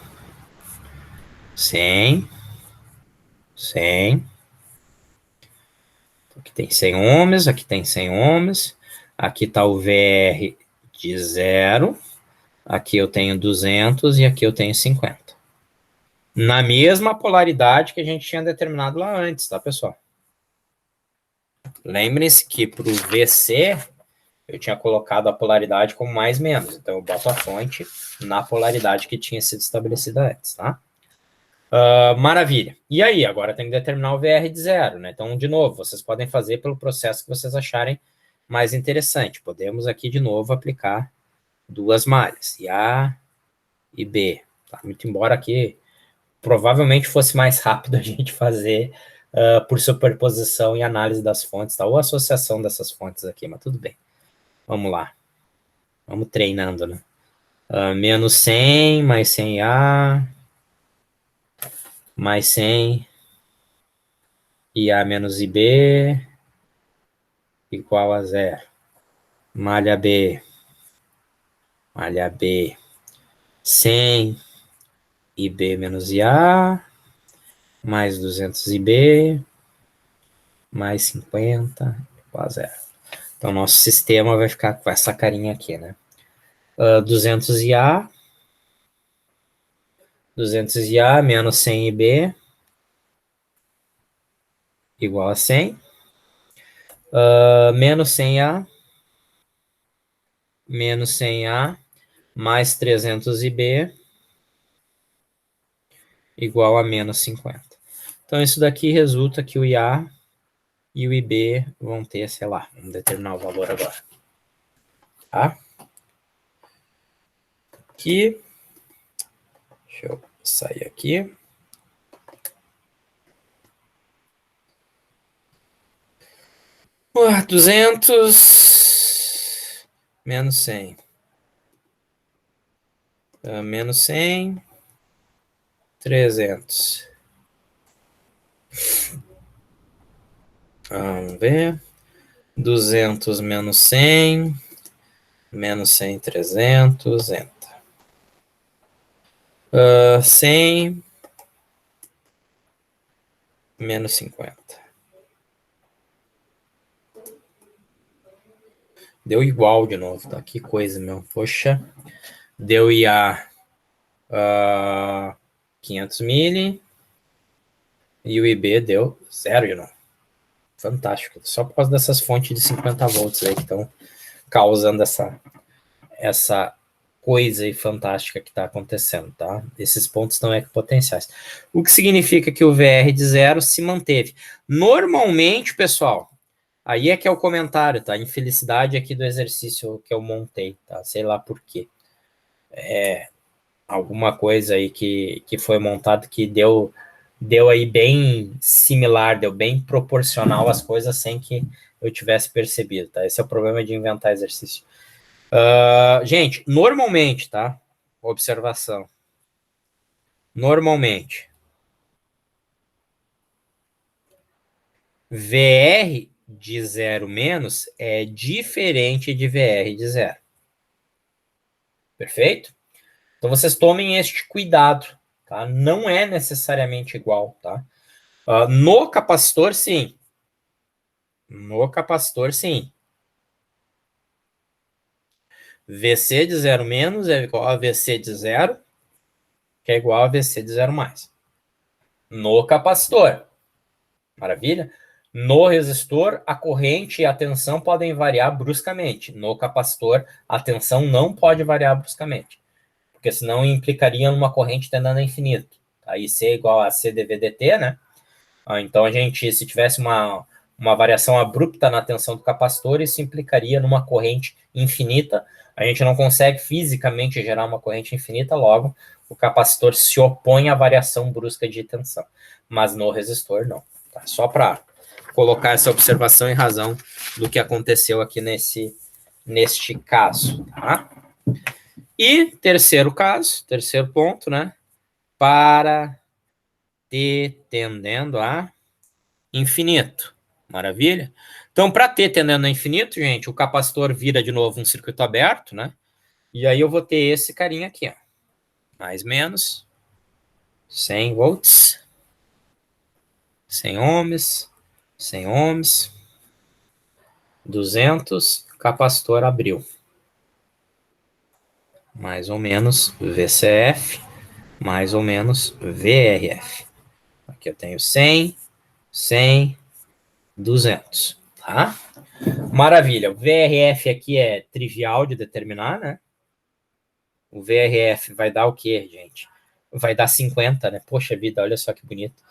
Aqui tem 100 ohms, aqui tem 100 ohms. Aqui está o VR de zero. Aqui eu tenho 200 e aqui eu tenho 50. Na mesma polaridade que a gente tinha determinado lá antes, tá, pessoal? Lembrem-se que para o VC, eu tinha colocado a polaridade como mais menos. Então, eu boto a fonte na polaridade que tinha sido estabelecida antes, tá? Maravilha. E aí, agora tem que determinar o VR de zero, né? Então, de novo, vocês podem fazer pelo processo que vocês acharem mais interessante. Podemos aqui, de novo, aplicar duas malhas, A e B. Tá? Muito embora aqui provavelmente fosse mais rápido a gente fazer por superposição e análise das fontes, tá? Ou associação dessas fontes aqui, mas tudo bem. Vamos lá. Vamos treinando, né? Menos 100 mais 100A mais 100 IA menos IB igual a zero. Malha B. 100 IB menos IA mais 200 IB mais 50 igual a zero. Então, nosso sistema vai ficar com essa carinha aqui, né? 200 IA menos 100 IB igual a 100. Menos 100A menos 100A mais 300 IB igual a menos 50. Então, isso daqui resulta que o IA e o IB vão ter, sei lá, vamos determinar o valor agora. Tá? Aqui, deixa eu sair aqui. 200 menos 100. Menos 100, 300. Vamos ver. 200 menos 100, menos 100, 300, enter. 100 menos 50. Deu igual de novo, tá? Que coisa, meu. Poxa. Deu IA 500 mili. E o IB deu 0 de novo. Fantástico. Só por causa dessas fontes de 50 volts aí que estão causando essa coisa aí fantástica que está acontecendo, tá? Esses pontos estão equipotenciais. O que significa que o VR de 0 se manteve. Normalmente, pessoal, aí é que é o comentário, tá? Infelicidade aqui do exercício que eu montei, tá? Sei lá por quê. Alguma coisa aí que foi montado que deu aí bem similar, deu bem proporcional às coisas sem que eu tivesse percebido, tá? Esse é o problema de inventar exercício. Gente, normalmente, tá? Observação. Normalmente, VR de 0 menos é diferente de VR de 0. Perfeito? Então, vocês tomem este cuidado, tá? Não é necessariamente igual, tá? No capacitor, sim. No capacitor, sim. VC de 0 menos é igual a VC de 0, que é igual a VC de 0 mais. No capacitor. Maravilha? No resistor, a corrente e a tensão podem variar bruscamente. No capacitor, a tensão não pode variar bruscamente, porque senão implicaria numa corrente tendendo a infinito. Aí C é igual a C dV dt, né? Então, a gente, se tivesse uma variação abrupta na tensão do capacitor, isso implicaria numa corrente infinita. A gente não consegue fisicamente gerar uma corrente infinita, logo, o capacitor se opõe à variação brusca de tensão. Mas no resistor, não. Tá? Só para colocar essa observação em razão do que aconteceu aqui neste caso. Tá? E terceiro caso, terceiro ponto, né? Para T tendendo a infinito. Maravilha? Então, para T tendendo a infinito, gente, o capacitor vira de novo um circuito aberto, né? E aí eu vou ter esse carinha aqui, ó. Mais menos 100 volts, 100 ohms, 100 ohms, 200, capacitor abriu. Mais ou menos VCF, mais ou menos VRF. Aqui eu tenho 100, 100, 200, tá? Maravilha. O VRF aqui é trivial de determinar, né? O VRF vai dar o quê, gente? Vai dar 50, né? Poxa vida, olha só que bonito.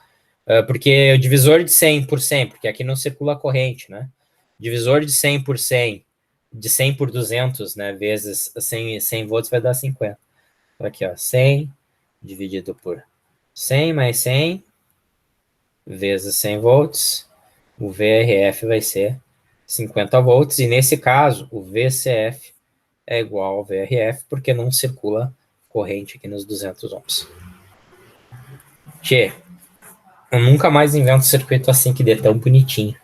Porque o divisor de 100 por 100, porque aqui não circula a corrente, né? Divisor de 100 por 100, de 100 por 200, né? Vezes 100 volts vai dar 50. Aqui, ó, 100 dividido por 100 mais 100 vezes 100 volts. O VRF vai ser 50 volts. E nesse caso, o VCF é igual ao VRF, porque não circula corrente aqui nos 200 ohms. Tchê, eu nunca mais invento um circuito assim que dê tão bonitinho.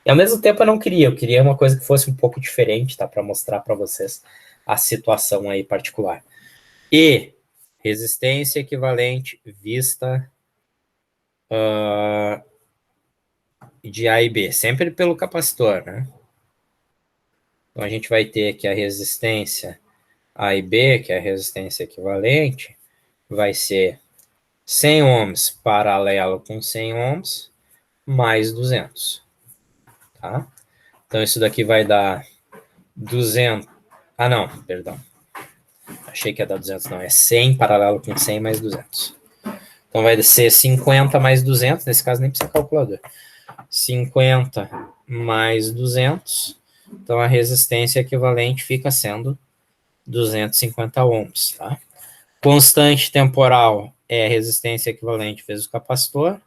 E ao mesmo tempo eu queria uma coisa que fosse um pouco diferente, tá? Para mostrar para vocês a situação aí particular. E resistência equivalente vista de A e B, sempre pelo capacitor, né? Então a gente vai ter aqui a resistência A e B, que é a resistência equivalente, vai ser 100 ohms paralelo com 100 ohms mais 200, tá? Então isso daqui vai dar 200, não, perdão, achei que ia dar 200, não, é 100 paralelo com 100 mais 200. Então vai ser 50 mais 200, nesse caso nem precisa calculador. 50 mais 200, então a resistência equivalente fica sendo 250 ohms, tá? Constante temporal é a resistência equivalente vezes o capacitor,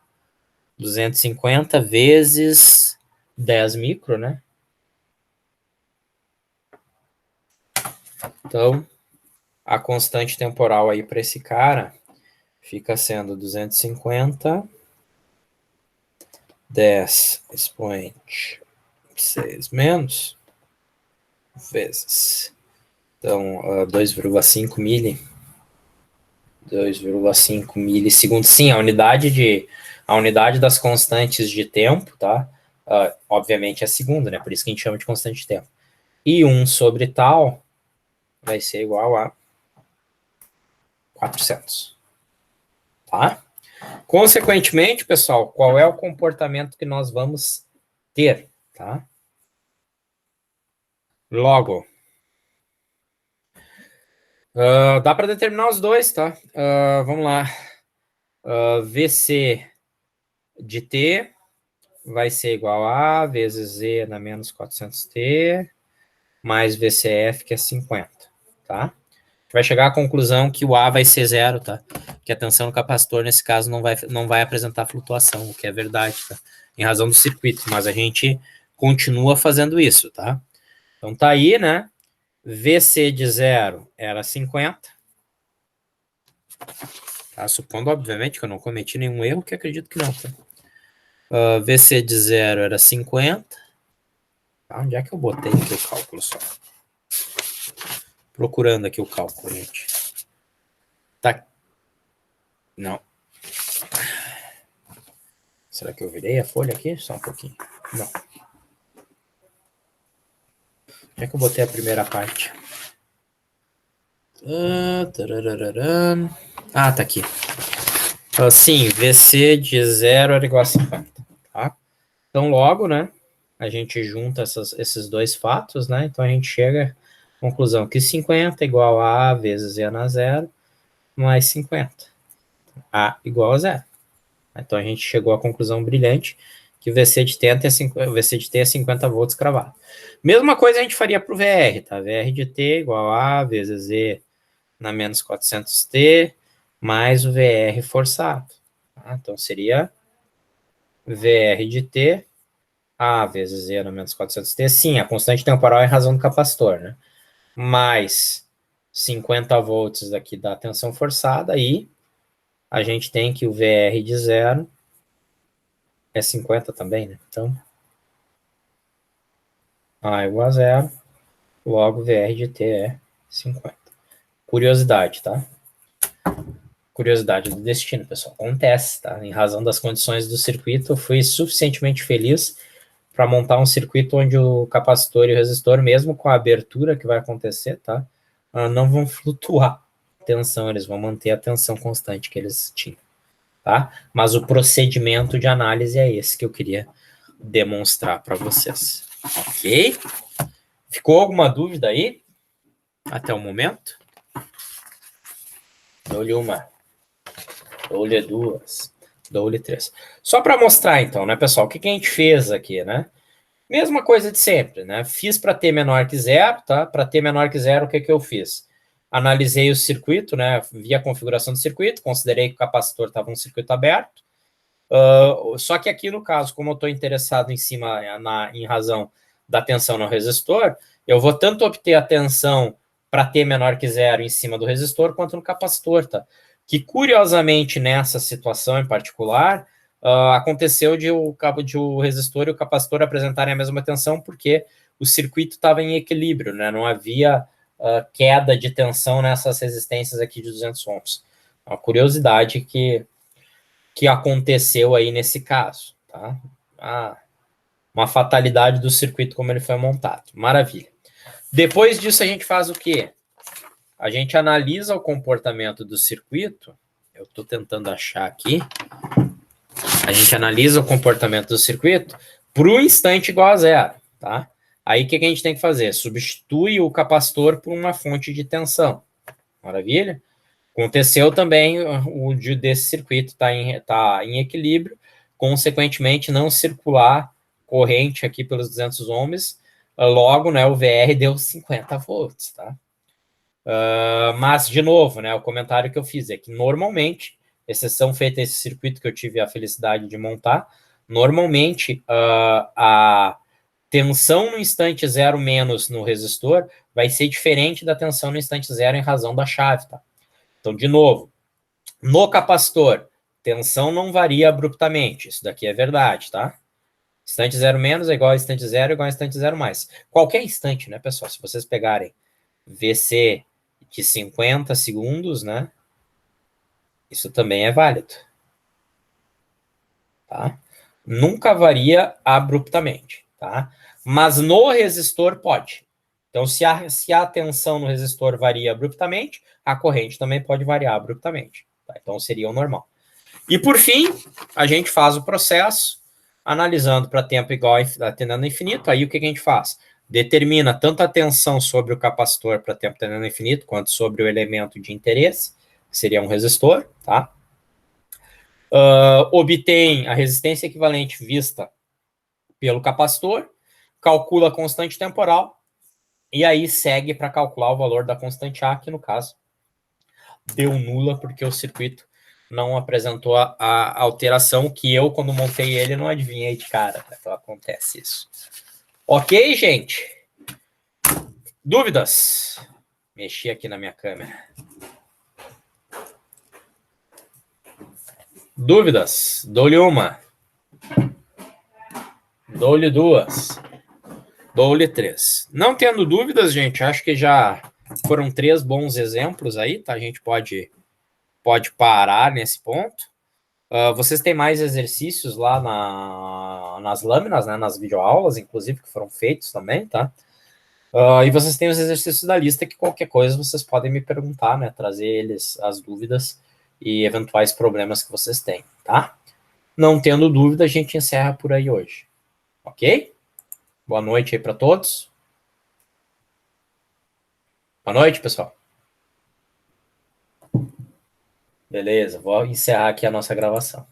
250 vezes 10 micro, né? Então, a constante temporal aí para esse cara fica sendo 250, 10 expoente 6 menos, vezes. Então, 2,5 milissegundos. Sim, a unidade das constantes de tempo, tá? Obviamente é segundo, né? Por isso que a gente chama de constante de tempo. E 1 sobre tal vai ser igual a 400. Tá? Consequentemente, pessoal, qual é o comportamento que nós vamos ter? Tá? Logo, dá para determinar os dois, tá? Vamos lá. VC de T vai ser igual a vezes Z na menos 400T, mais VCF, que é 50, tá? A gente vai chegar à conclusão que o A vai ser zero, tá? Que a tensão no capacitor, nesse caso, não vai apresentar flutuação, o que é verdade, tá? Em razão do circuito, mas a gente continua fazendo isso, tá? Então tá aí, né? VC de zero era 50. Tá? Supondo, obviamente, que eu não cometi nenhum erro, que acredito que não, tá? VC de zero era 50. Tá? Onde é que eu botei aqui o cálculo só? Procurando aqui o cálculo, gente. Tá. Não. Será que eu virei a folha aqui? Só um pouquinho. Não. Onde é que eu botei a primeira parte? Tá aqui. Sim, VC de 0 era igual a 50. Tá? Então, logo, né? A gente junta esses dois fatos, né? Então, a gente chega à conclusão que 50 é igual a A vezes E na zero, mais 50. A igual a zero. Então, a gente chegou à conclusão brilhante que o VC de T é 50 volts cravado. Mesma coisa a gente faria para o VR, tá? VR de T igual a A vezes E na menos 400T, mais o VR forçado. Tá? Então, seria VR de T, A vezes E na menos 400T. Sim, a constante temporal é em razão do capacitor, né? Mais 50 volts aqui da tensão forçada, e a gente tem que o VR de zero é 50 também, né? Então, A igual a zero, logo VR de T é 50. Curiosidade, tá? Curiosidade do destino, pessoal. Acontece, tá? Em razão das condições do circuito, eu fui suficientemente feliz para montar um circuito onde o capacitor e o resistor, mesmo com a abertura que vai acontecer, tá? Não vão flutuar tensão, eles vão manter a tensão constante que eles tinham, tá? Mas o procedimento de análise é esse que eu queria demonstrar para vocês. Ok? Ficou alguma dúvida aí? Até o momento? Dou-lhe uma. Dou-lhe duas. Dou-lhe três. Só para mostrar, então, né, pessoal, o que a gente fez aqui, né? Mesma coisa de sempre, né? Fiz para T menor que zero, tá? Para T menor que zero, o que eu fiz? Analisei o circuito, né? Vi a configuração do circuito, considerei que o capacitor estava um circuito aberto. Só que aqui, no caso, como eu estou interessado em razão da tensão no resistor, eu vou tanto obter a tensão para T menor que zero em cima do resistor, quanto no capacitor, tá? Que, curiosamente, nessa situação em particular, aconteceu de o resistor e o capacitor apresentarem a mesma tensão, porque o circuito estava em equilíbrio, né? Não havia queda de tensão nessas resistências aqui de 200 ohms. Uma curiosidade que aconteceu aí nesse caso, tá? Uma fatalidade do circuito como ele foi montado. Maravilha. Depois disso, a gente faz o quê? A gente analisa o comportamento do circuito. Eu estou tentando achar aqui. A gente analisa o comportamento do circuito para o instante igual a zero, tá? Aí, o que a gente tem que fazer? Substitui o capacitor por uma fonte de tensão. Maravilha? Aconteceu também o desse circuito tá em equilíbrio, consequentemente não circular corrente aqui pelos 200 ohms, logo, né, o VR deu 50 volts, tá? Mas, de novo, né, o comentário que eu fiz é que normalmente, exceção feita esse circuito que eu tive a felicidade de montar, normalmente a tensão no instante zero menos no resistor vai ser diferente da tensão no instante zero em razão da chave, tá? Então, de novo, no capacitor, tensão não varia abruptamente. Isso daqui é verdade, tá? Instante zero menos é igual a instante zero igual a instante zero mais. Qualquer instante, né, pessoal? Se vocês pegarem VC de 50 segundos, né? Isso também é válido. Tá? Nunca varia abruptamente, tá? Mas no resistor pode. Então, se a tensão no resistor varia abruptamente, a corrente também pode variar abruptamente. Tá? Então, seria o normal. E, por fim, a gente faz o processo analisando para tempo igual a tendendo a infinito. Aí, o que a gente faz? Determina tanto a tensão sobre o capacitor para tempo tendendo a infinito, quanto sobre o elemento de interesse, que seria um resistor, tá? Obtém a resistência equivalente vista pelo capacitor, calcula a constante temporal, e aí segue para calcular o valor da constante A, que no caso deu nula, porque o circuito não apresentou a alteração que eu, quando montei ele, não adivinhei de cara. Então acontece isso. Ok, gente? Dúvidas? Mexi aqui na minha câmera. Dúvidas? Dou-lhe uma. Dou-lhe duas. Dou-lhe três. Não tendo dúvidas, gente, acho que já foram 3 bons exemplos aí, tá? A gente pode parar nesse ponto. Vocês têm mais exercícios lá nas lâminas, né? Nas videoaulas, inclusive, que foram feitos também, tá? E vocês têm os exercícios da lista que qualquer coisa vocês podem me perguntar, né? Trazer eles as dúvidas e eventuais problemas que vocês têm, tá? Não tendo dúvida, a gente encerra por aí hoje. Ok? Boa noite aí para todos. Boa noite, pessoal. Beleza, vou encerrar aqui a nossa gravação.